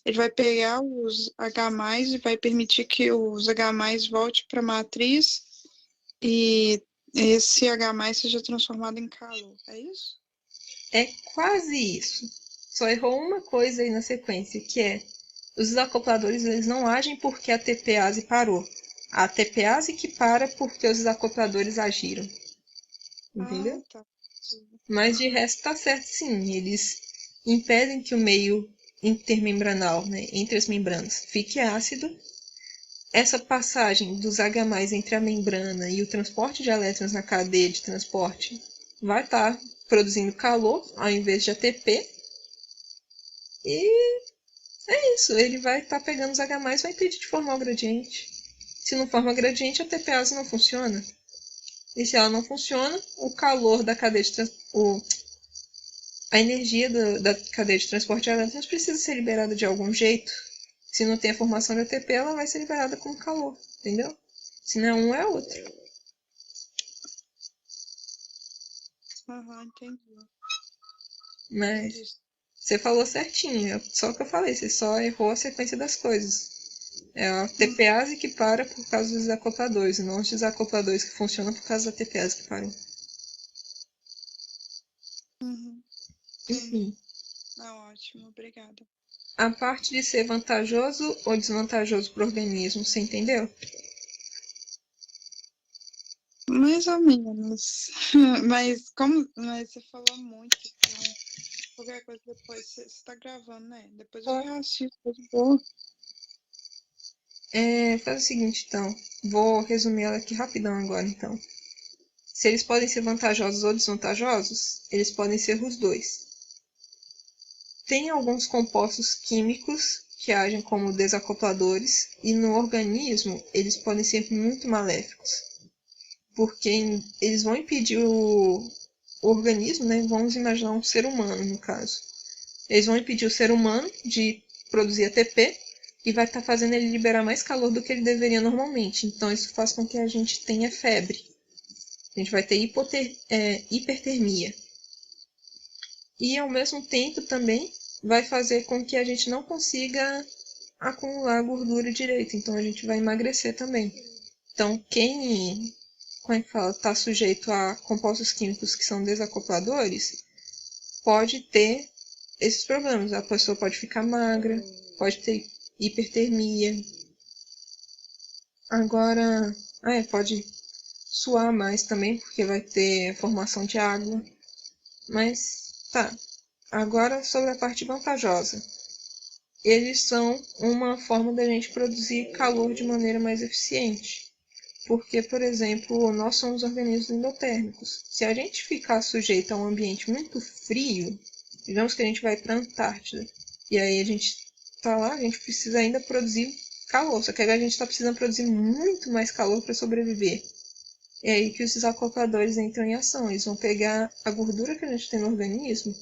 Ele vai pegar os H+, e vai permitir que os H+ volte para a matriz e esse H+ seja transformado em calor. É isso? É quase isso. Só errou uma coisa aí na sequência, que é os desacopladores eles não agem porque a ATPase parou. A ATPase que para porque os desacopladores agiram. Entendeu? Tá. Mas de resto tá certo sim. Eles impedem que o meio intermembranal, né, entre as membranas, fique ácido. Essa passagem dos H+ entre a membrana e o transporte de elétrons na cadeia de transporte vai estar produzindo calor ao invés de ATP. E é isso, ele vai estar pegando os H+, vai impedir de formar o gradiente. Se não forma gradiente, a ATPase não funciona. E se ela não funciona, o calor da cadeia de a energia da cadeia de transporte de elétrons precisa ser liberada de algum jeito. Se não tem a formação de ATP, ela vai ser liberada como calor, entendeu? Se não é um, é outro. Entendi. Mas você falou certinho, só o que eu falei, você só errou a sequência das coisas. É a TPase que para por causa dos desacopladores, e não os desacopladores que funcionam por causa da TPase que parou. Enfim. Ótimo, obrigada. A parte de ser vantajoso ou desvantajoso para o organismo, você entendeu? Mais ou menos. Mas você falou muito, então qualquer coisa depois você está gravando, né? Depois eu reassisto, tá de boa. Faz o seguinte, então. Vou resumir ela aqui rapidão agora, então. Se eles podem ser vantajosos ou desvantajosos, eles podem ser os dois. Tem alguns compostos químicos que agem como desacopladores e no organismo eles podem ser muito maléficos, porque eles vão impedir o organismo, né? Vamos imaginar um ser humano no caso. Eles vão impedir o ser humano de produzir ATP e vai estar fazendo ele liberar mais calor do que ele deveria normalmente. Então isso faz com que a gente tenha febre. A gente vai ter hipertermia. E ao mesmo tempo também vai fazer com que a gente não consiga acumular gordura direito. Então a gente vai emagrecer também. Então quem, como é que fala, está sujeito a compostos químicos que são desacopladores, pode ter esses problemas. A pessoa pode ficar magra, pode ter hipertermia. Agora, pode suar mais também, porque vai ter formação de água. Mas, tá. Agora, sobre a parte vantajosa. Eles são uma forma da gente produzir calor de maneira mais eficiente. Porque, por exemplo, nós somos organismos endotérmicos. Se a gente ficar sujeito a um ambiente muito frio, digamos que a gente vai para a Antártida, e aí a gente tá lá, a gente precisa ainda produzir calor, só que agora a gente está precisando produzir muito mais calor para sobreviver. É aí que os desacopladores entram em ação. Eles vão pegar a gordura que a gente tem no organismo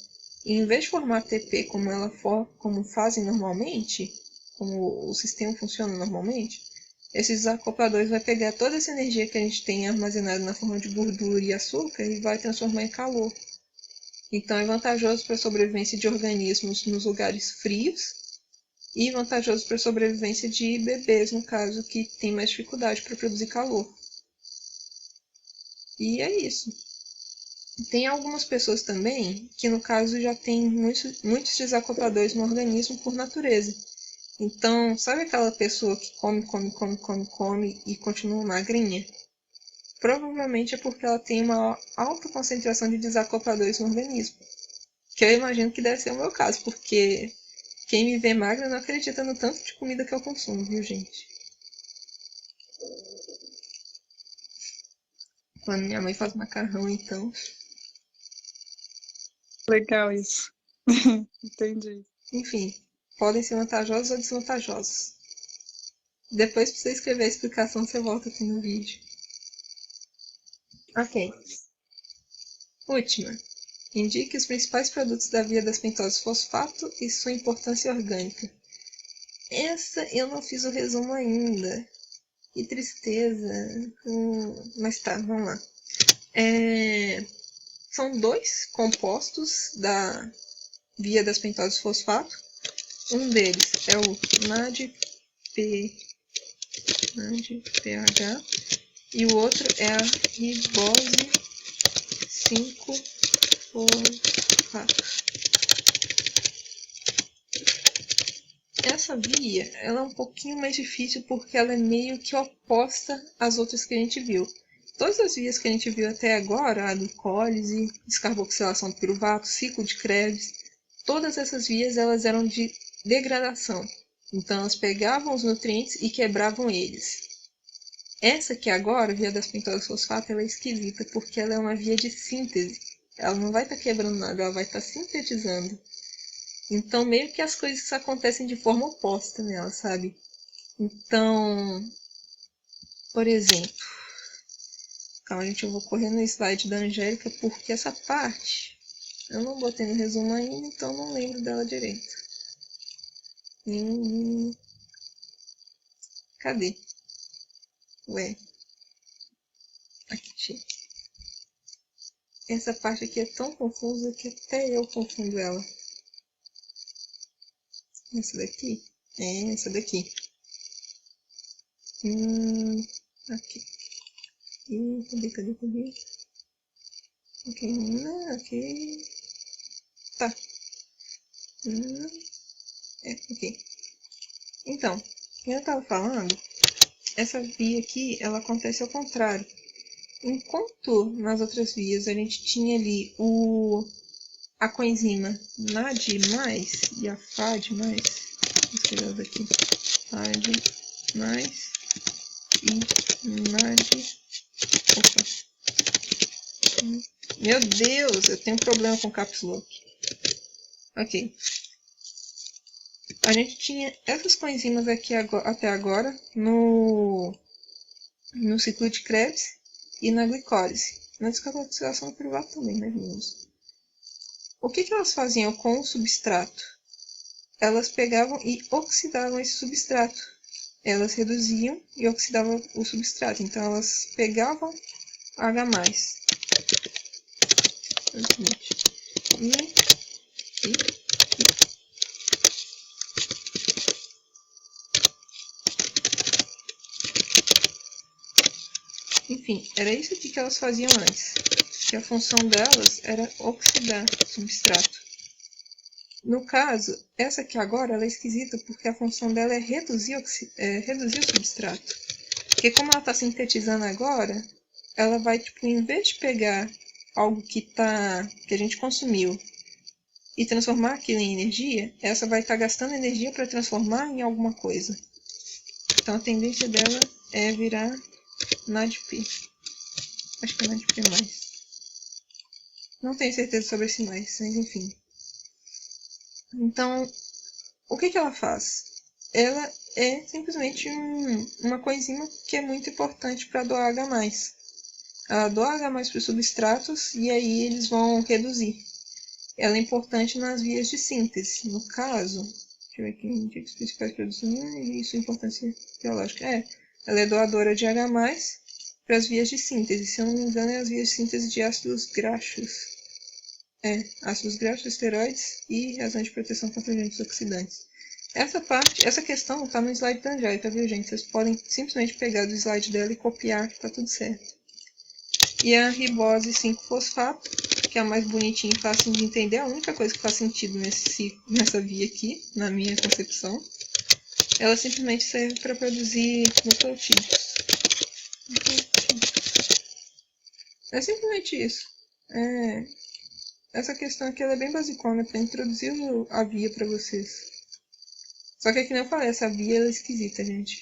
e, em vez de formar ATP como fazem normalmente, como o sistema funciona normalmente, esses desacopladores vão pegar toda essa energia que a gente tem armazenada na forma de gordura e açúcar e vai transformar em calor. Então é vantajoso para a sobrevivência de organismos nos lugares frios e vantajoso para a sobrevivência de bebês, no caso, que tem mais dificuldade para produzir calor. E é isso. Tem algumas pessoas também que, no caso, já tem muitos desacopladores no organismo por natureza. Então, sabe aquela pessoa que come e continua magrinha? Provavelmente é porque ela tem uma alta concentração de desacopladores no organismo. Que eu imagino que deve ser o meu caso, porque quem me vê magra não acredita no tanto de comida que eu consumo, viu, gente? Quando minha mãe faz macarrão, então... Legal isso. Entendi. Enfim, podem ser vantajosos ou desvantajosos. Depois, pra você escrever a explicação, você volta aqui no vídeo. Ok. Última. Indique os principais produtos da via das pentoses fosfato e sua importância orgânica. Essa eu não fiz o resumo ainda. Que tristeza. Mas tá, vamos lá. São 2 compostos da via das pentoses fosfato. Um deles é o NADPH e o outro é a ribose 5-fosfato. Essa via ela é um pouquinho mais difícil porque ela é meio que oposta às outras que a gente viu. Todas as vias que a gente viu até agora, a glicólise, descarboxilação do piruvato, ciclo de Krebs, todas essas vias elas eram de degradação. Então elas pegavam os nutrientes e quebravam eles. Essa aqui agora, a via das pentoses fosfato, ela é esquisita porque ela é uma via de síntese. Ela não vai estar quebrando nada, ela vai estar sintetizando. Então meio que as coisas acontecem de forma oposta nela, sabe? Então, por exemplo, calma, gente, eu vou correr no slide da Angélica porque essa parte eu não botei no resumo ainda, então não lembro dela direito. Cadê? Ué. Aqui. Essa parte aqui é tão confusa que até eu confundo ela. Essa daqui? É, essa daqui. Aqui. Cadê? Ok, ok. Tá. Ok. Então, como eu estava falando, essa via aqui, ela acontece ao contrário. Enquanto nas outras vias a gente tinha ali a coenzima NAD+, e a FAD+, vou escrever daqui, FAD+, e NAD, Meu Deus, eu tenho um problema com caps lock. Ok. A gente tinha essas coenzimas aqui até agora no ciclo de Krebs e na glicólise. Na descarboxilação do piruvato também, né, meninos? O que elas faziam com o substrato? Elas pegavam e oxidavam esse substrato. Elas reduziam e oxidavam o substrato. Então, elas pegavam H+. Enfim, era isso aqui que elas faziam antes. Que a função delas era oxidar o substrato. No caso, essa aqui agora ela é esquisita porque a função dela é reduzir o substrato. Porque como ela está sintetizando agora, ela vai, tipo, em vez de pegar algo que a gente consumiu e transformar aquilo em energia, essa vai estar gastando energia para transformar em alguma coisa. Então a tendência dela é virar NADP. Acho que é NADP+. Não tenho certeza sobre esse mais, mas enfim. Então, o que ela faz? Ela é simplesmente uma coenzima que é muito importante para doar H+. Ela doa H+ para os substratos e aí eles vão reduzir. Ela é importante nas vias de síntese. No caso, deixa eu ver aqui, indicos principais produções e sua importância biológica. Ela é doadora de H+ para as vias de síntese. Se eu não me engano, é as vias de síntese de ácidos graxos. Ácidos graxos, esteroides e razões de proteção contra agentes oxidantes. Essa questão está no slide da Angélica, viu, gente? Vocês podem simplesmente pegar do slide dela e copiar, que está tudo certo. E a ribose 5-fosfato, que é a mais bonitinha e fácil de entender, a única coisa que faz sentido nessa via aqui, na minha concepção. Ela simplesmente serve para produzir nucleotídeos. É simplesmente isso. Essa questão aqui ela é bem basicona para introduzir a via para vocês. Só que aqui não eu falei, essa via ela é esquisita, gente.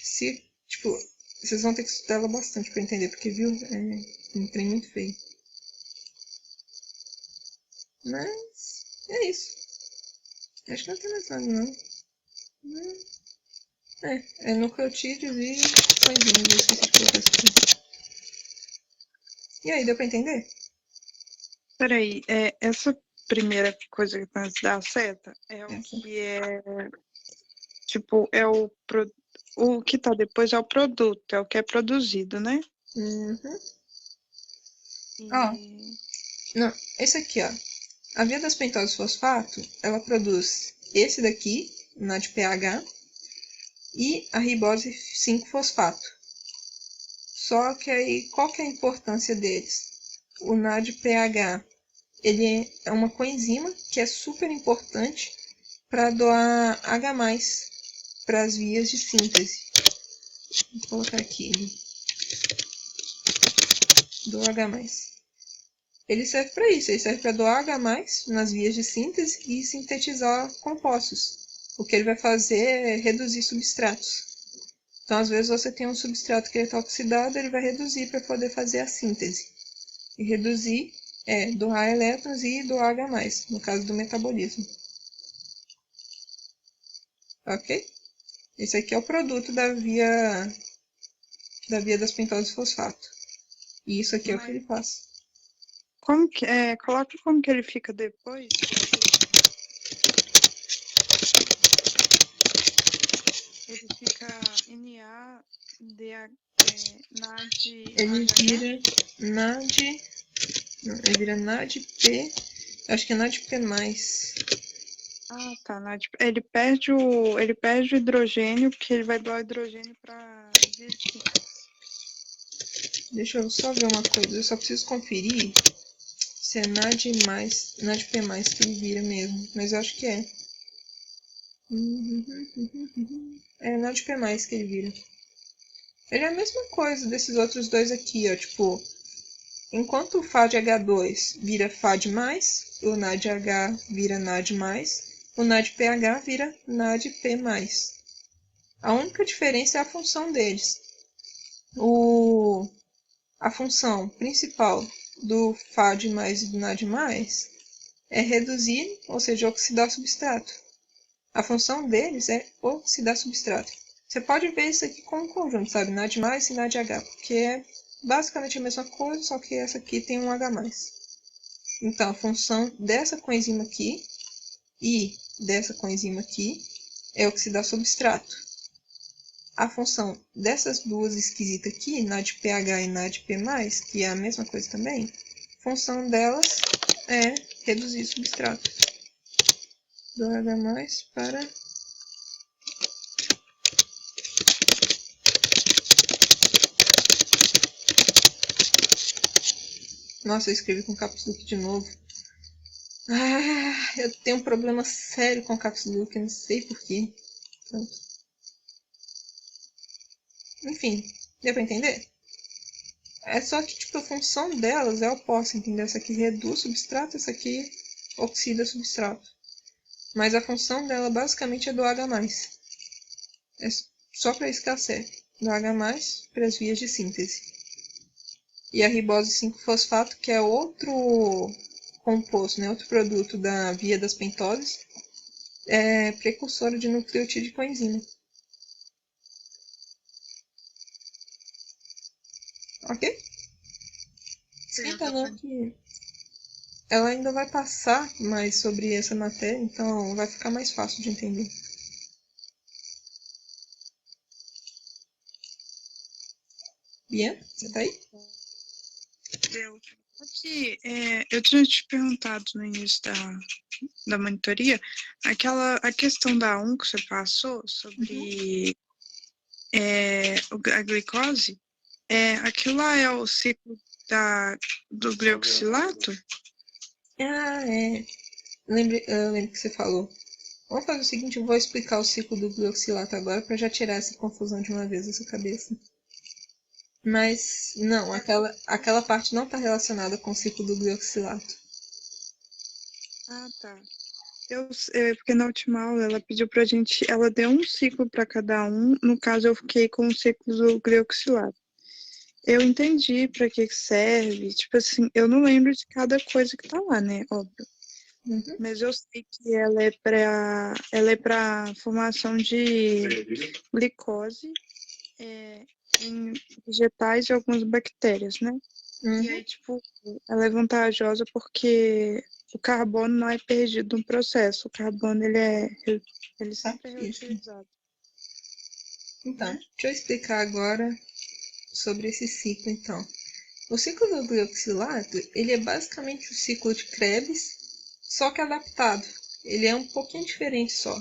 Vocês vão ter que estudar ela bastante para entender, porque viu, é um trem muito feio. Mas é isso. Acho que não tem mais nada, não. É nucleotídeos e coisinhas, eu esqueci de colocar isso aqui. E aí, deu para entender? Peraí, essa primeira coisa que tá antes da seta é o que tipo, o que tá depois é o produto, é o que é produzido, né? Uhum. E... Não, esse aqui, ó. A via das pentoses fosfato, ela produz esse daqui, NADPH, e a ribose 5-fosfato. Só que aí, qual que é a importância deles? O NADPH, ele é uma coenzima que é super importante para doar H+ para as vias de síntese. Vou colocar aqui. Doar H+. Ele serve para isso, ele serve para doar H+ nas vias de síntese e sintetizar compostos. O que ele vai fazer é reduzir substratos. Então, às vezes, você tem um substrato que está oxidado, ele vai reduzir para poder fazer a síntese. E reduzir é doar elétrons e doar H+, no caso do metabolismo. Ok? Esse aqui é o produto da via das pentoses fosfato. E isso aqui é o que ele faz. Coloca como que ele fica depois. Ele fica NAD. Ele vira NAD. Não, ele vira NADP. Acho que é NADP+. Ah, tá. Ele perde o hidrogênio, porque ele vai doar hidrogênio para Deixa eu só ver uma coisa. Eu só preciso conferir se é NADP+, que ele vira mesmo. Mas eu acho que é. É NADP+, que ele vira. Ele é a mesma coisa desses outros dois aqui, ó. Tipo, enquanto o FADH2 vira FAD+, o NADH vira NAD+, o NADPH vira NADP+. A única diferença é a função deles. A função principal do FAD mais e do NAD mais é reduzir, ou seja, oxidar substrato. A função deles é oxidar substrato. Você pode ver isso aqui como um conjunto, sabe? NAD mais e NADH, porque é basicamente a mesma coisa, só que essa aqui tem um H+. Então, a função dessa coenzima aqui e dessa coenzima aqui é oxidar substrato. A função dessas duas esquisitas aqui, NADPH e NADP+, que é a mesma coisa também, a função delas é reduzir substrato. Do H+ para Nossa, eu escrevi com caps lock de novo. Eu tenho um problema sério com caps lock, não sei porquê. Pronto. Enfim, deu pra entender? É só que tipo, a função delas é oposta, entendeu? Essa aqui reduz substrato, essa aqui oxida substrato. Mas a função dela basicamente é do H+. É só para isso que ela serve. Do H+, para as vias de síntese. E a ribose 5-fosfato, que é outro composto, né, outro produto da via das pentoses, é precursora de nucleotídeo de coenzima. Ok? Esquenta não, que ela ainda vai passar mais sobre essa matéria, então vai ficar mais fácil de entender. Bia, você tá aí? Eu. Aqui, eu tinha te perguntado no início da monitoria, a questão da 1 que você passou sobre a glicose, aquilo lá é o ciclo do glioxilato? Eu lembro que você falou. Vamos fazer o seguinte, eu vou explicar o ciclo do glioxilato agora para já tirar essa confusão de uma vez da sua cabeça. Mas, não, aquela parte não está relacionada com o ciclo do glioxilato. Ah, tá. Porque na última aula ela pediu pra gente, ela deu um ciclo para cada um, no caso eu fiquei com o ciclo do glioxilato. Eu entendi para que serve, tipo assim, eu não lembro de cada coisa que tá lá, né, óbvio. Uhum. Mas eu sei que ela é para formação de glicose em vegetais e algumas bactérias, né? Uhum. E aí, tipo, ela é vantajosa porque o carbono não é perdido no processo. O carbono, ele sempre é reutilizado. Então, né? deixa eu explicar agora sobre esse ciclo, então. O ciclo do glioxilato, ele é basicamente o ciclo de Krebs, só que adaptado. Ele é um pouquinho diferente só.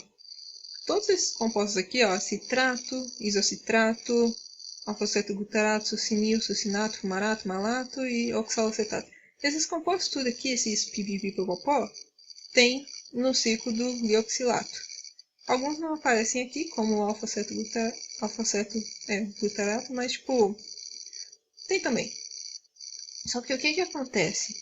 Todos esses compostos aqui, ó, citrato, isocitrato, alfa-cetoglutarato, succinil, succinato, fumarato, malato e oxalacetato. Esses compostos tudo aqui, esses pipipipopopó, tem no ciclo do glioxilato. Alguns não aparecem aqui, como o alfa-cetoglutarato, mas tipo, tem também. Só que o que acontece?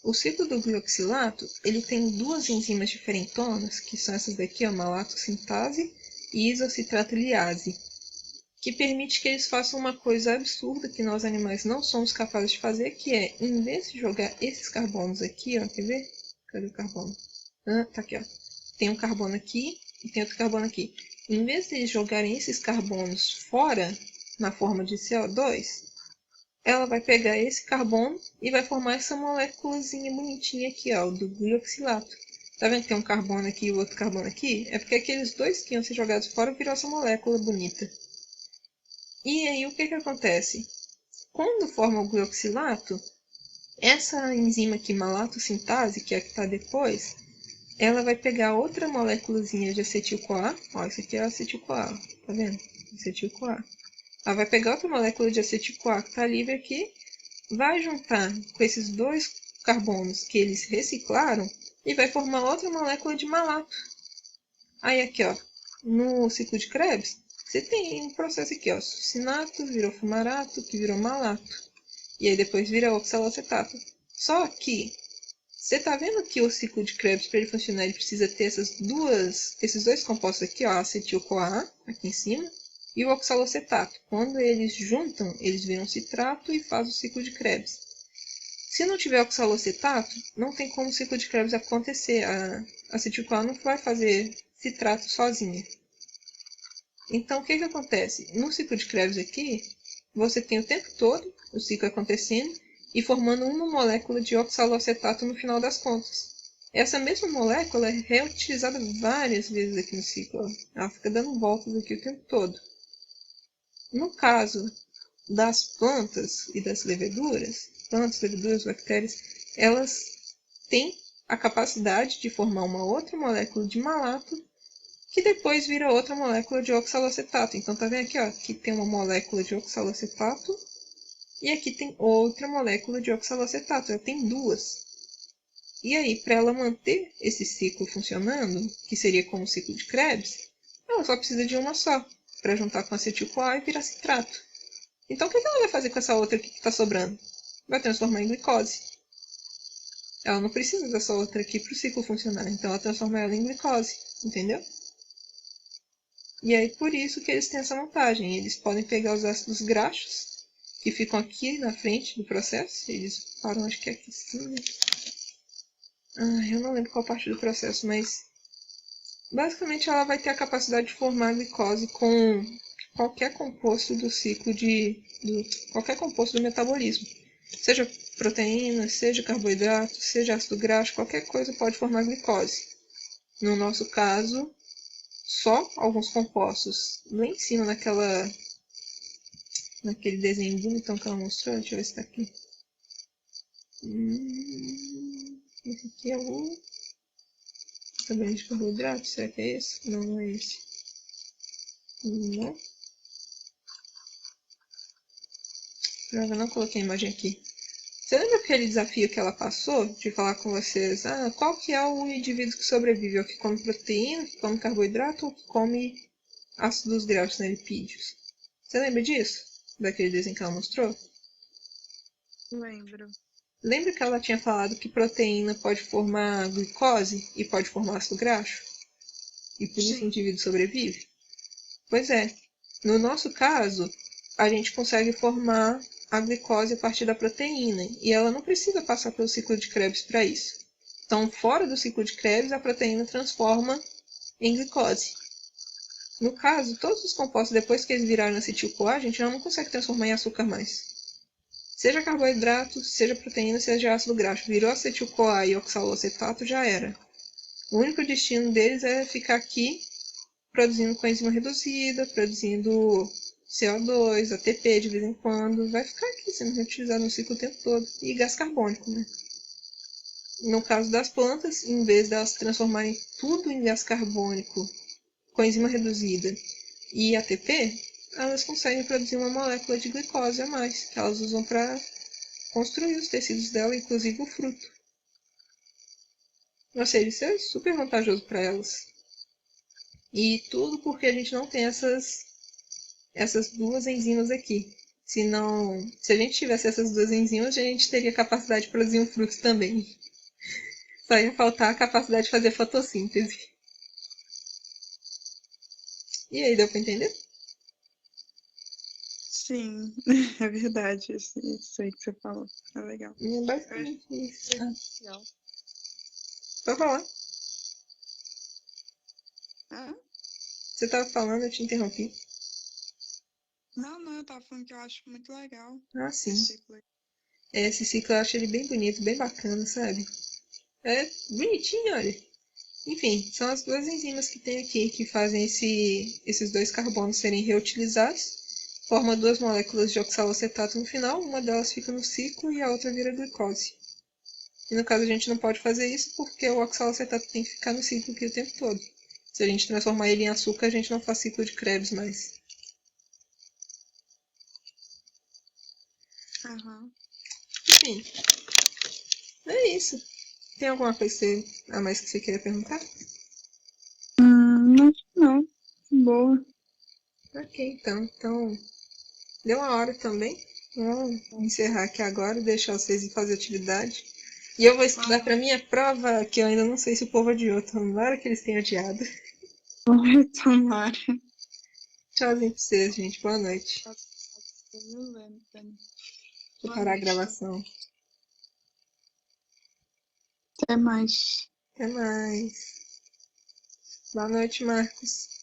O ciclo do glioxilato, ele tem duas enzimas diferentonas, que são essas daqui, a malatosintase e isocitrato liase, que permite que eles façam uma coisa absurda que nós animais não somos capazes de fazer, que é, em vez de jogar esses carbonos aqui, ó, quer ver? Cadê o carbono? Tá aqui, ó. Tem um carbono aqui e tem outro carbono aqui. Em vez de eles jogarem esses carbonos fora, na forma de CO2, ela vai pegar esse carbono e vai formar essa moléculazinha bonitinha aqui, ó, do glioxilato. Tá vendo que tem um carbono aqui e o outro carbono aqui? É porque aqueles dois que iam ser jogados fora virou essa molécula bonita. E aí o que acontece? Quando forma o glioxilato, essa enzima aqui, malatosintase, que é a que está depois, ela vai pegar outra moléculazinha de acetil-CoA. Ó, isso aqui é acetil-CoA, tá vendo? Acetil-CoA. Ela vai pegar outra molécula de acetil-CoA que está livre aqui, vai juntar com esses dois carbonos que eles reciclaram e vai formar outra molécula de malato. Aí aqui, ó, no ciclo de Krebs, você tem um processo aqui, ó, succinato virou fumarato, que virou malato. E aí depois vira oxalacetato. Só que, você tá vendo que o ciclo de Krebs, para ele funcionar, ele precisa ter esses dois compostos aqui, ó, acetil-CoA, aqui em cima, e o oxalacetato. Quando eles juntam, eles viram citrato e faz o ciclo de Krebs. Se não tiver oxalocetato, não tem como o ciclo de Krebs acontecer. A acetil-CoA não vai fazer citrato sozinha. Então, o que acontece? No ciclo de Krebs aqui, você tem o tempo todo o ciclo acontecendo e formando uma molécula de oxalocetato no final das contas. Essa mesma molécula é reutilizada várias vezes aqui no ciclo. Ela fica dando voltas aqui o tempo todo. No caso das plantas e das leveduras, bactérias, elas têm a capacidade de formar uma outra molécula de malato que depois vira outra molécula de oxalocetato. Então tá vendo aqui, ó, aqui tem uma molécula de oxalocetato e aqui tem outra molécula de oxalocetato. Ela tem duas. E aí, para ela manter esse ciclo funcionando, que seria como o ciclo de Krebs, ela só precisa de uma só, para juntar com acetil-CoA e virar citrato. Então, o que ela vai fazer com essa outra aqui que está sobrando? Vai transformar em glicose. Ela não precisa dessa outra aqui para o ciclo funcionar, então ela transforma ela em glicose, entendeu? E aí, por isso que eles têm essa vantagem. Eles podem pegar os ácidos graxos, que ficam aqui na frente do processo. Eles param, acho que é aqui sim. Eu não lembro qual parte do processo, mas basicamente ela vai ter a capacidade de formar glicose com qualquer composto do ciclo qualquer composto do metabolismo. Seja proteína, seja carboidrato, seja ácido graxo, qualquer coisa pode formar glicose. No nosso caso, só alguns compostos. Lá em cima, naquele desenho bonitão que ela mostrou, deixa eu ver se tá aqui. Esse aqui é o tabela de carboidrato, será que é esse? Não, não é esse. Não. Droga, não coloquei a imagem aqui. Você lembra aquele desafio que ela passou de falar com vocês? Qual que é o indivíduo que sobrevive? É o que come proteína, que come carboidrato ou que come ácidos graxos, né, lipídios? Você lembra disso? Daquele desenho que ela mostrou? Lembro. Lembra que ela tinha falado que proteína pode formar glicose e pode formar ácido graxo? E por isso o indivíduo sobrevive? Pois é. No nosso caso, a gente consegue formar a glicose a partir da proteína. E ela não precisa passar pelo ciclo de Krebs para isso. Então, fora do ciclo de Krebs, a proteína transforma em glicose. No caso, todos os compostos, depois que eles viraram acetil-CoA, a gente já não consegue transformar em açúcar mais. Seja carboidrato, seja proteína, seja ácido graxo. Virou acetil-CoA e oxalocetato, já era. O único destino deles é ficar aqui produzindo coenzima reduzida, produzindo CO2, ATP de vez em quando. Vai ficar aqui sendo reutilizado no ciclo o tempo todo. E gás carbônico, né? No caso das plantas, em vez de elas transformarem tudo em gás carbônico, coenzima reduzida e ATP, elas conseguem produzir uma molécula de glicose a mais, que elas usam para construir os tecidos dela, inclusive o fruto. Ou seja, isso é super vantajoso para elas. E tudo porque a gente não tem essas duas enzimas aqui. Se a gente tivesse essas duas enzimas, a gente teria capacidade de produzir um fruto também. Só ia faltar a capacidade de fazer fotossíntese. E aí, deu para entender? Sim, é verdade. Isso aí que você falou. É legal. É basicamente isso. Legal. Pode falar. Ah? Você estava falando, eu te interrompi. Não, eu tava falando que eu acho muito legal Sim. esse ciclo aí. Esse ciclo eu acho ele bem bonito, bem bacana, sabe? É bonitinho, olha. Enfim, são as duas enzimas que tem aqui que fazem esses dois carbonos serem reutilizados. Forma duas moléculas de oxalocetato no final, uma delas fica no ciclo e a outra vira glicose. E no caso a gente não pode fazer isso porque o oxalocetato tem que ficar no ciclo aqui o tempo todo. Se a gente transformar ele em açúcar, a gente não faz ciclo de Krebs mais. Aham. Enfim, é isso. Tem alguma coisa a mais que você queira perguntar? Não. Boa. Ok, então deu uma hora também. Vamos encerrar aqui agora, deixar vocês ir fazer atividade. E eu vou estudar para minha prova, que eu ainda não sei se o povo adiou. Tomara que eles tenham adiado. Tomara. Tchauzinho pra vocês, gente. Boa noite. Vou Vou parar a gravação. Até mais. Até mais. Boa noite, Marcos.